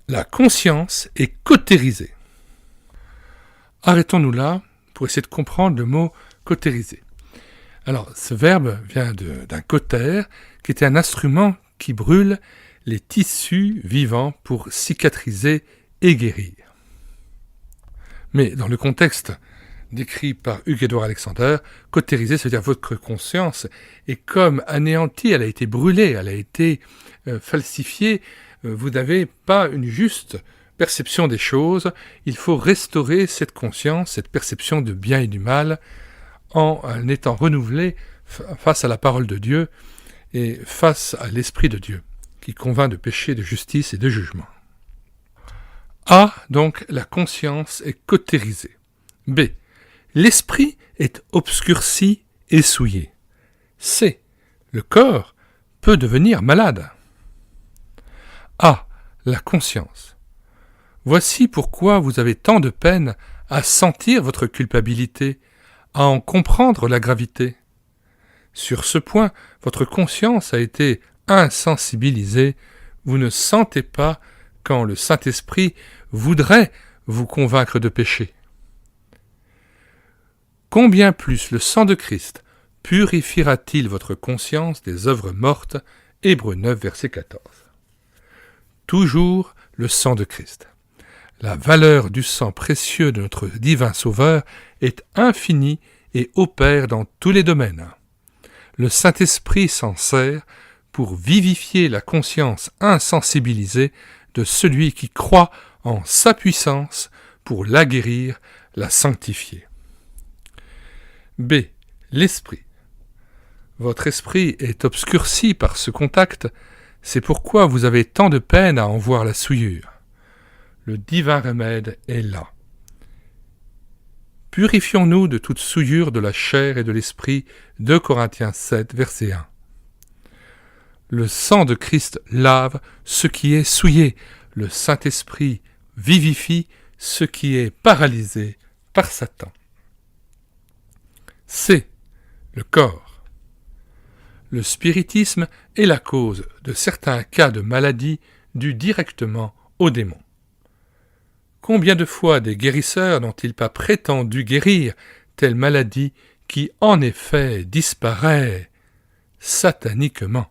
La conscience est cautérisée. Arrêtons-nous là pour essayer de comprendre le mot cautériser. Alors, ce verbe vient d'un cautère, qui était un instrument qui brûle les tissus vivants pour cicatriser et guérir. Mais dans le contexte décrit par Hugues-Édouard Alexander, cautériser, c'est-à-dire votre conscience est comme anéantie, elle a été brûlée, elle a été falsifiée, vous n'avez pas une juste perception des choses, il faut restaurer cette conscience, cette perception de bien et du mal, en étant renouvelé face à la parole de Dieu et face à l'Esprit de Dieu, qui convainc de péché, de justice et de jugement. A, donc, la conscience est cautérisée. B, l'esprit est obscurci et souillé. C, le corps peut devenir malade. A, la conscience. Voici pourquoi vous avez tant de peine à sentir votre culpabilité, à en comprendre la gravité. Sur ce point, votre conscience a été insensibilisée, vous ne sentez pas quand le Saint-Esprit voudrait vous convaincre de péché. Combien plus le sang de Christ purifiera-t-il votre conscience des œuvres mortes? Hébreux 9, verset 14. Toujours le sang de Christ. La valeur du sang précieux de notre divin Sauveur est infinie et opère dans tous les domaines. Le Saint-Esprit s'en sert pour vivifier la conscience insensibilisée de celui qui croit en sa puissance pour la guérir, la sanctifier. B. L'esprit. Votre esprit est obscurci par ce contact, c'est pourquoi vous avez tant de peine à en voir la souillure. Le divin remède est là. Purifions-nous de toute souillure de la chair et de l'esprit, 2 Corinthiens 7, verset 1. Le sang de Christ lave ce qui est souillé, le Saint-Esprit vivifie ce qui est paralysé par Satan. C. Le corps. Le spiritisme est la cause de certains cas de maladie dus directement aux démons. Combien de fois des guérisseurs n'ont-ils pas prétendu guérir telle maladie qui, en effet, disparaît sataniquement?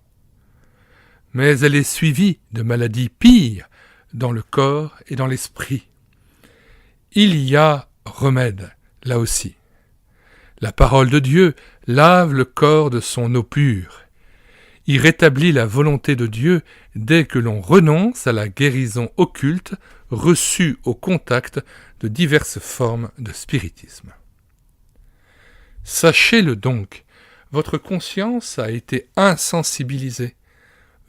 Mais elle est suivie de maladies pires dans le corps et dans l'esprit. Il y a remède, là aussi. La parole de Dieu lave le corps de son eau pure. Il rétablit la volonté de Dieu dès que l'on renonce à la guérison occulte reçue au contact de diverses formes de spiritisme. Sachez-le donc, votre conscience a été insensibilisée.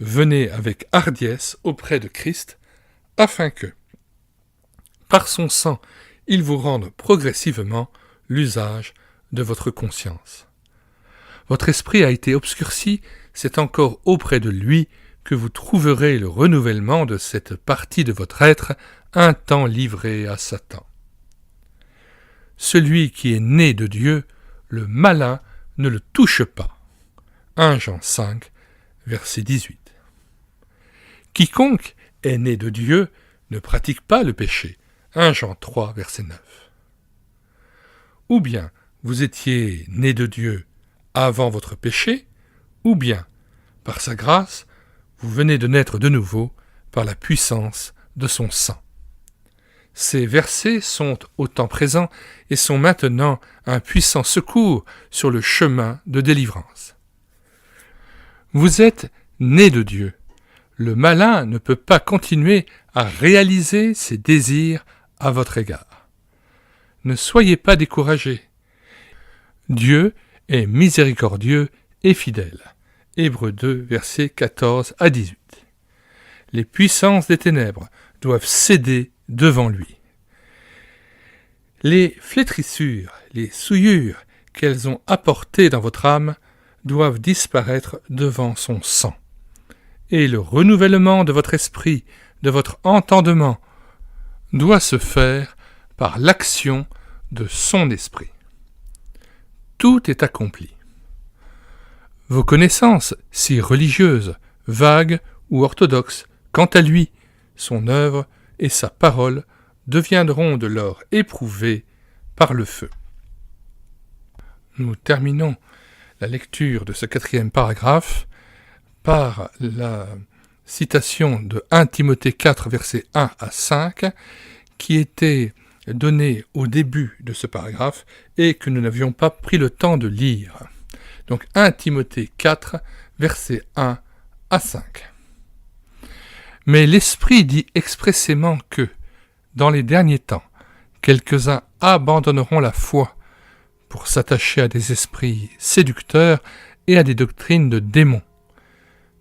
Venez avec hardiesse auprès de Christ, afin que, par son sang, il vous rende progressivement l'usage de votre conscience. Votre esprit a été obscurci, c'est encore auprès de lui que vous trouverez le renouvellement de cette partie de votre être un temps livrée à Satan. Celui qui est né de Dieu, le malin ne le touche pas. 1 Jean 5, verset 18. Quiconque est né de Dieu ne pratique pas le péché. 1 Jean 3, verset 9. Ou bien vous étiez né de Dieu avant votre péché, ou bien, par sa grâce, vous venez de naître de nouveau par la puissance de son sang. Ces versets sont au temps présent et sont maintenant un puissant secours sur le chemin de délivrance. Vous êtes né de Dieu. Le malin ne peut pas continuer à réaliser ses désirs à votre égard. Ne soyez pas découragés. Dieu est miséricordieux et fidèle. Hébreux 2, versets 14 à 18. Les puissances des ténèbres doivent céder devant lui. Les flétrissures, les souillures qu'elles ont apportées dans votre âme doivent disparaître devant son sang. Et le renouvellement de votre esprit, de votre entendement, doit se faire par l'action de son esprit. Tout est accompli. Vos connaissances, si religieuses, vagues ou orthodoxes, quant à lui, son œuvre et sa parole deviendront de l'or éprouvé par le feu. Nous terminons la lecture de ce 4e paragraphe par la citation de 1 Timothée 4, versets 1 à 5, qui était donné au début de ce paragraphe et que nous n'avions pas pris le temps de lire. Donc 1 Timothée 4, versets 1 à 5. Mais l'Esprit dit expressément que, dans les derniers temps, quelques-uns abandonneront la foi pour s'attacher à des esprits séducteurs et à des doctrines de démons,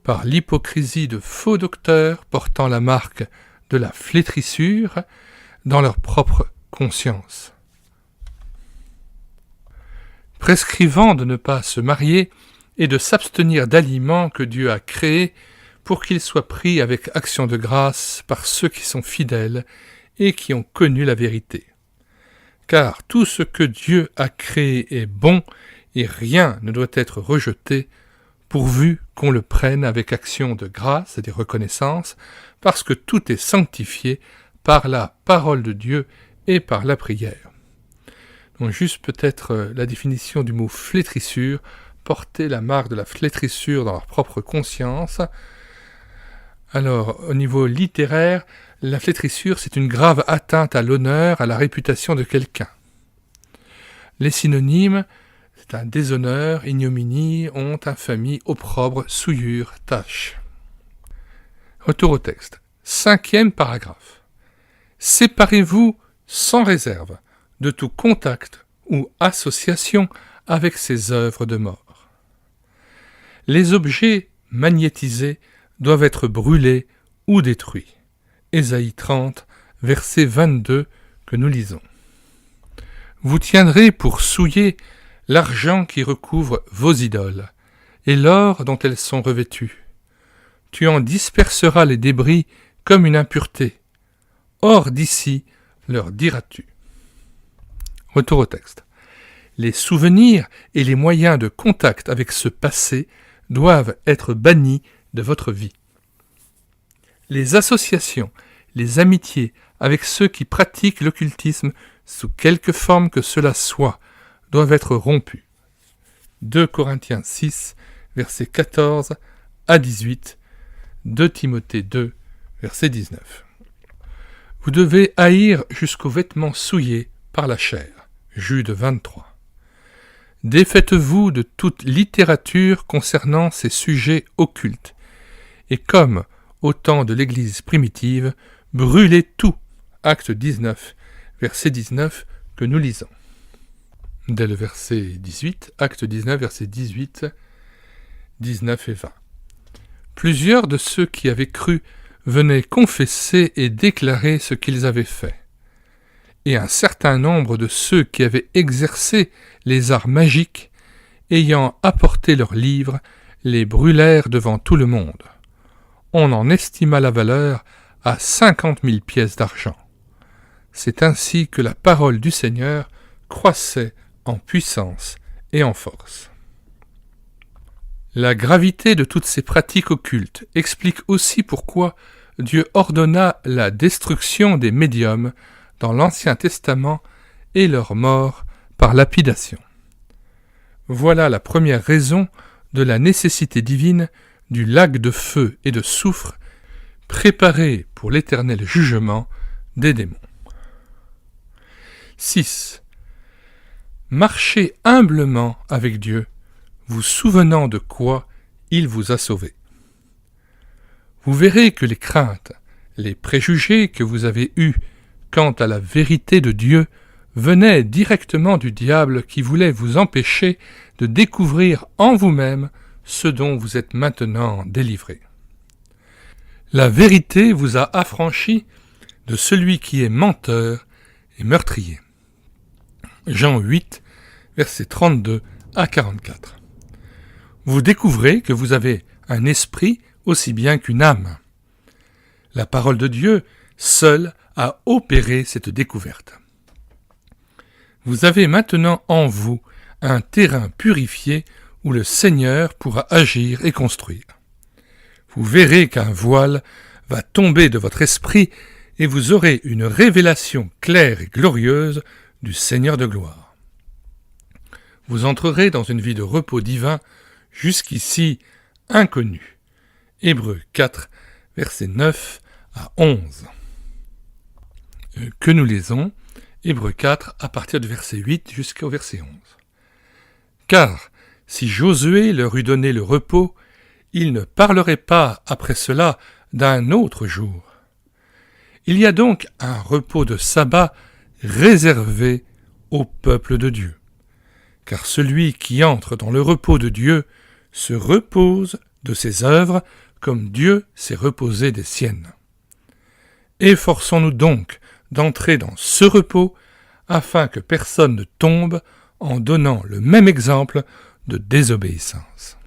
par l'hypocrisie de faux docteurs portant la marque de la flétrissure dans leur propre conscience. Prescrivant de ne pas se marier et de s'abstenir d'aliments que Dieu a créés pour qu'ils soient pris avec action de grâce par ceux qui sont fidèles et qui ont connu la vérité. Car tout ce que Dieu a créé est bon et rien ne doit être rejeté, pourvu qu'on le prenne avec action de grâce et de reconnaissance, parce que tout est sanctifié par la parole de Dieu et par la prière. Donc juste peut-être la définition du mot flétrissure, porter la marque de la flétrissure dans leur propre conscience. Alors, au niveau littéraire, la flétrissure, c'est une grave atteinte à l'honneur, à la réputation de quelqu'un. Les synonymes, c'est un déshonneur, ignominie, honte, infamie, opprobre, souillure, tâche. Retour au texte. 5e paragraphe. Séparez-vous sans réserve de tout contact ou association avec ces œuvres de mort. Les objets magnétisés doivent être brûlés ou détruits. Ésaïe 30, verset 22 que nous lisons. Vous tiendrez pour souiller l'argent qui recouvre vos idoles et l'or dont elles sont revêtues. Tu en disperseras les débris comme une impureté. Hors d'ici, leur diras-tu. Retour au texte. Les souvenirs et les moyens de contact avec ce passé doivent être bannis de votre vie. Les associations, les amitiés avec ceux qui pratiquent l'occultisme sous quelque forme que cela soit, doivent être rompues. 2 Corinthiens 6, versets 14 à 18, 2 Timothée 2, verset 19. Vous devez haïr jusqu'aux vêtements souillés par la chair. Jude 23. Défaites-vous de toute littérature concernant ces sujets occultes, et comme au temps de l'Église primitive, brûlez tout. Acte 19, verset 19 que nous lisons. Dès le verset 18, Acte 19, verset 18, 19 et 20. Plusieurs de ceux qui avaient cru venaient confesser et déclarer ce qu'ils avaient fait. Et un certain nombre de ceux qui avaient exercé les arts magiques, ayant apporté leurs livres, les brûlèrent devant tout le monde. On en estima la valeur à 50 000 pièces d'argent. C'est ainsi que la parole du Seigneur croissait en puissance et en force. La gravité de toutes ces pratiques occultes explique aussi pourquoi Dieu ordonna la destruction des médiums dans l'Ancien Testament et leur mort par lapidation. Voilà la première raison de la nécessité divine du lac de feu et de soufre préparé pour l'éternel jugement des démons. 6. Marchez humblement avec Dieu, vous souvenant de quoi il vous a sauvé. Vous verrez que les craintes, les préjugés que vous avez eus quant à la vérité de Dieu venaient directement du diable qui voulait vous empêcher de découvrir en vous-même ce dont vous êtes maintenant délivré. La vérité vous a affranchi de celui qui est menteur et meurtrier. Jean 8, versets 32 à 44. Vous découvrez que vous avez un esprit aussi bien qu'une âme. La parole de Dieu seule a opéré cette découverte. Vous avez maintenant en vous un terrain purifié où le Seigneur pourra agir et construire. Vous verrez qu'un voile va tomber de votre esprit et vous aurez une révélation claire et glorieuse du Seigneur de gloire. Vous entrerez dans une vie de repos divin jusqu'ici inconnue. Hébreux 4, versets 9 à 11. Que nous lisons. Hébreux 4, à partir du verset 8 jusqu'au verset 11. Car, si Josué leur eût donné le repos, il ne parlerait pas après cela d'un autre jour. Il y a donc un repos de sabbat réservé au peuple de Dieu. Car celui qui entre dans le repos de Dieu se repose de ses œuvres comme Dieu s'est reposé des siennes. Efforçons-nous donc d'entrer dans ce repos afin que personne ne tombe en donnant le même exemple de désobéissance.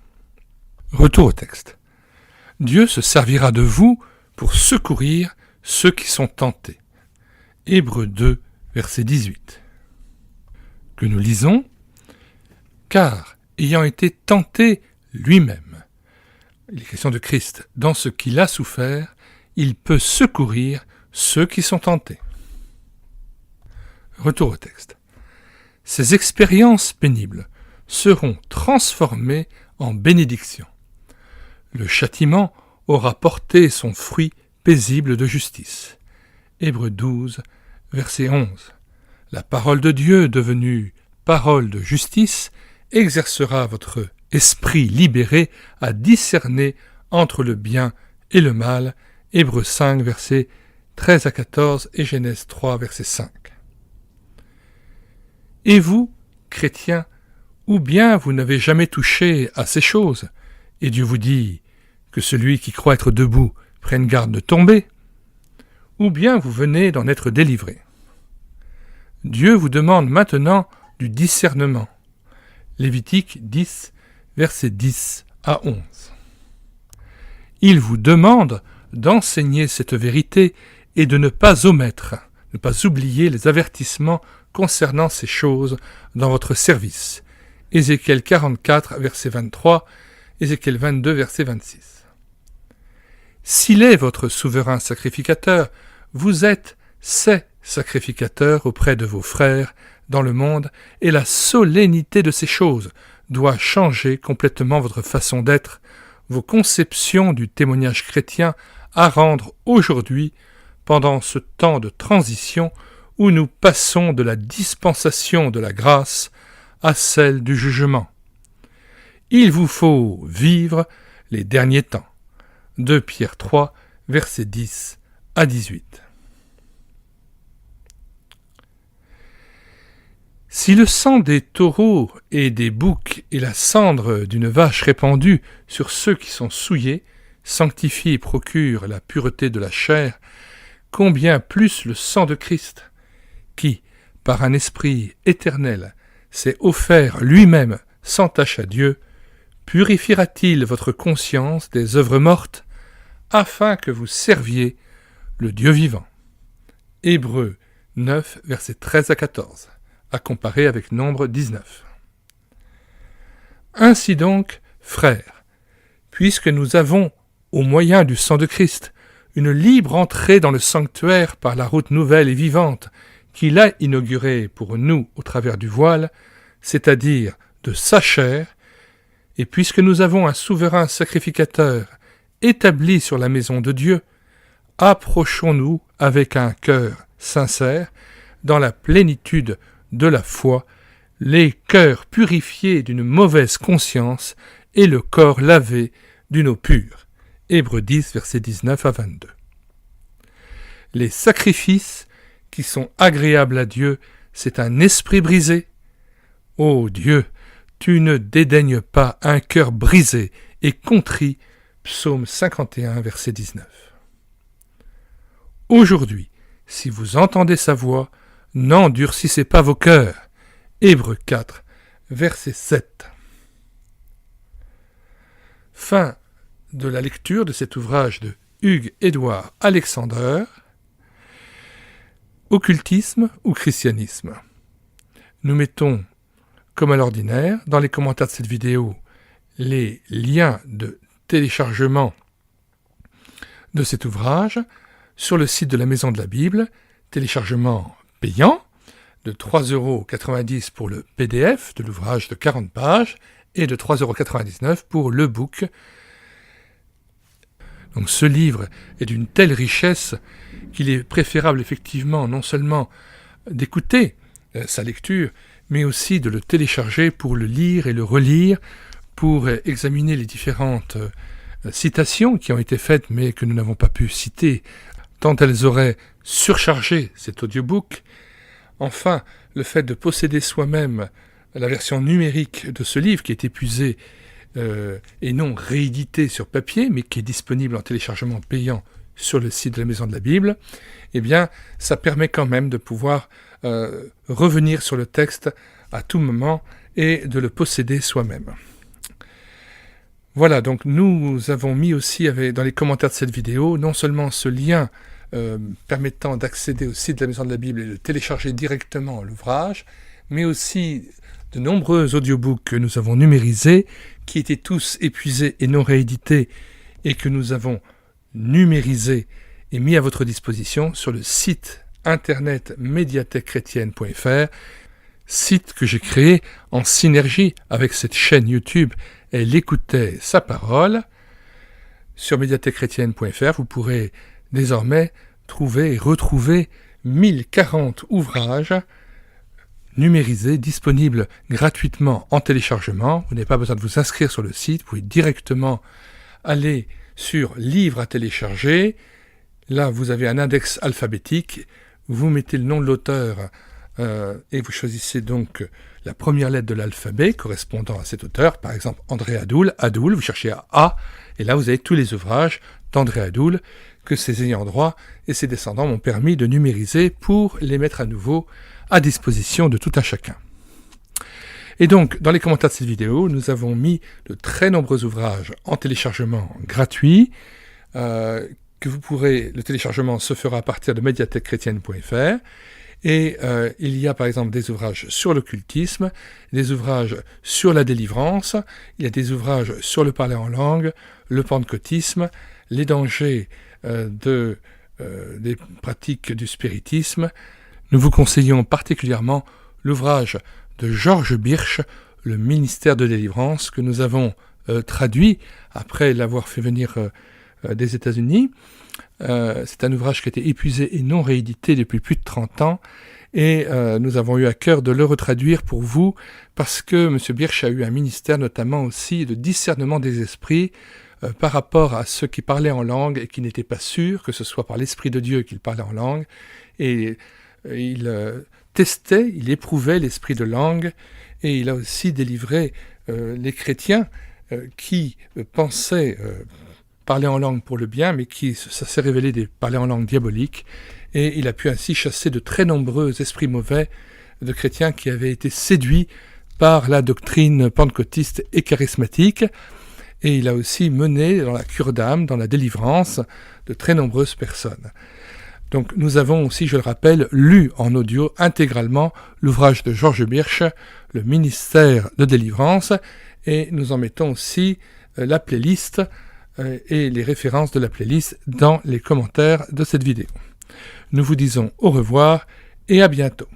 Retour au texte. Dieu se servira de vous pour secourir ceux qui sont tentés. Hébreux 2, verset 18. Que nous lisons, car, ayant été tenté lui-même, il est question de Christ, dans ce qu'il a souffert, il peut secourir ceux qui sont tentés. Retour au texte. Ces expériences pénibles seront transformées en bénédictions. Le châtiment aura porté son fruit paisible de justice. Hébreux 12, verset 11. La parole de Dieu, devenue parole de justice, exercera votre esprit libéré à discerner entre le bien et le mal. Hébreux 5, versets 13 à 14 et Genèse 3, verset 5. Et vous, chrétiens, ou bien vous n'avez jamais touché à ces choses, et Dieu vous dit que celui qui croit être debout prenne garde de tomber, ou bien vous venez d'en être délivré. Dieu vous demande maintenant du discernement. Lévitique 10, versets 10 à 11. Il vous demande d'enseigner cette vérité et de ne pas omettre, ne pas oublier les avertissements concernant ces choses dans votre service. Ézéchiel 44, verset 23, Ézéchiel 22, verset 26. S'il est votre souverain sacrificateur, vous êtes ses sacrificateurs auprès de vos frères dans le monde, et la solennité de ces choses doit changer complètement votre façon d'être, vos conceptions du témoignage chrétien à rendre aujourd'hui, pendant ce temps de transition où nous passons de la dispensation de la grâce à celle du jugement. Il vous faut vivre les derniers temps. 2 Pierre 3, versets 10 à 18. Si le sang des taureaux et des boucs et la cendre d'une vache répandue sur ceux qui sont souillés sanctifie et procure la pureté de la chair, combien plus le sang de Christ, qui, par un esprit éternel, s'est offert lui-même sans tache à Dieu, purifiera-t-il votre conscience des œuvres mortes, afin que vous serviez le Dieu vivant. Hébreux 9, versets 13 à 14, à comparer avec Nombre 19. Ainsi donc, frères, puisque nous avons, au moyen du sang de Christ, une libre entrée dans le sanctuaire par la route nouvelle et vivante qu'il a inaugurée pour nous au travers du voile, c'est-à-dire de sa chair, et puisque nous avons un souverain sacrificateur établi sur la maison de Dieu, approchons-nous avec un cœur sincère, dans la plénitude de la foi, les cœurs purifiés d'une mauvaise conscience et le corps lavé d'une eau pure. Hébreux 10, versets 19 à 22. Les sacrifices qui sont agréables à Dieu, c'est un esprit brisé. Ô Dieu, tu ne dédaignes pas un cœur brisé et contrit. Psaume 51, verset 19. Aujourd'hui, si vous entendez sa voix, n'endurcissez pas vos cœurs. Hébreux 4, verset 7. Fin de la lecture de cet ouvrage de Hugues-Édouard Alexander, Occultisme ou christianisme. Nous mettons, comme à l'ordinaire, dans les commentaires de cette vidéo, les liens de téléchargement de cet ouvrage sur le site de la Maison de la Bible, téléchargement payant de 3,90 € pour le PDF de l'ouvrage de 40 pages et de 3,99 € pour le book. Donc ce livre est d'une telle richesse qu'il est préférable effectivement non seulement d'écouter sa lecture, mais aussi de le télécharger pour le lire et le relire, pour examiner les différentes citations qui ont été faites mais que nous n'avons pas pu citer, tant elles auraient surchargé cet audiobook. Enfin, le fait de posséder soi-même la version numérique de ce livre qui est épuisé et non réédité sur papier, mais qui est disponible en téléchargement payant sur le site de la Maison de la Bible, eh bien, ça permet quand même de pouvoir revenir sur le texte à tout moment et de le posséder soi-même. Voilà, donc nous avons mis aussi dans les commentaires de cette vidéo non seulement ce lien permettant d'accéder au site de la Maison de la Bible et de télécharger directement l'ouvrage, mais aussi de nombreux audiobooks que nous avons numérisés, qui étaient tous épuisés et non réédités, et que nous avons numérisés et mis à votre disposition sur le site internet médiathèquechrétienne.fr, site que j'ai créé en synergie avec cette chaîne YouTube Elle écoutait sa parole. Sur médiathèquechrétienne.fr, vous pourrez désormais trouver et retrouver 1040 ouvrages numérisés, disponibles gratuitement en téléchargement. Vous n'avez pas besoin de vous inscrire sur le site, vous pouvez directement aller sur Livres à télécharger. Là, vous avez un index alphabétique, vous mettez le nom de l'auteur et vous choisissez donc la première lettre de l'alphabet correspondant à cet auteur, par exemple André Adoul, vous cherchez à A, et là vous avez tous les ouvrages d'André Adoul que ses ayants droit et ses descendants m'ont permis de numériser pour les mettre à nouveau à disposition de tout un chacun. Et donc, dans les commentaires de cette vidéo, nous avons mis de très nombreux ouvrages en téléchargement gratuit, que vous pourrez, le téléchargement se fera à partir de médiathèquechrétienne.fr, et il y a par exemple des ouvrages sur l'occultisme, des ouvrages sur la délivrance, il y a des ouvrages sur le parler en langue, le pentecôtisme, les dangers des pratiques du spiritisme. Nous vous conseillons particulièrement l'ouvrage de Georges Birch, Le ministère de délivrance, que nous avons traduit après l'avoir fait venir des États-Unis. C'est un ouvrage qui a été épuisé et non réédité depuis plus de 30 ans, et nous avons eu à cœur de le retraduire pour vous, parce que M. Birch a eu un ministère notamment aussi de discernement des esprits par rapport à ceux qui parlaient en langue et qui n'étaient pas sûrs que ce soit par l'Esprit de Dieu qu'ils parlaient en langue, et il testait, il éprouvait l'esprit de langue, et il a aussi délivré les chrétiens qui pensaient parler en langue pour le bien, mais ça s'est révélé parler en langue diabolique, et il a pu ainsi chasser de très nombreux esprits mauvais de chrétiens qui avaient été séduits par la doctrine pentecôtiste et charismatique, et il a aussi mené dans la cure d'âme, dans la délivrance, de très nombreuses personnes. Donc nous avons aussi, je le rappelle, lu en audio intégralement l'ouvrage de Georges Birch, Le ministère de délivrance, et nous en mettons aussi la playlist et les références de la playlist dans les commentaires de cette vidéo. Nous vous disons au revoir et à bientôt.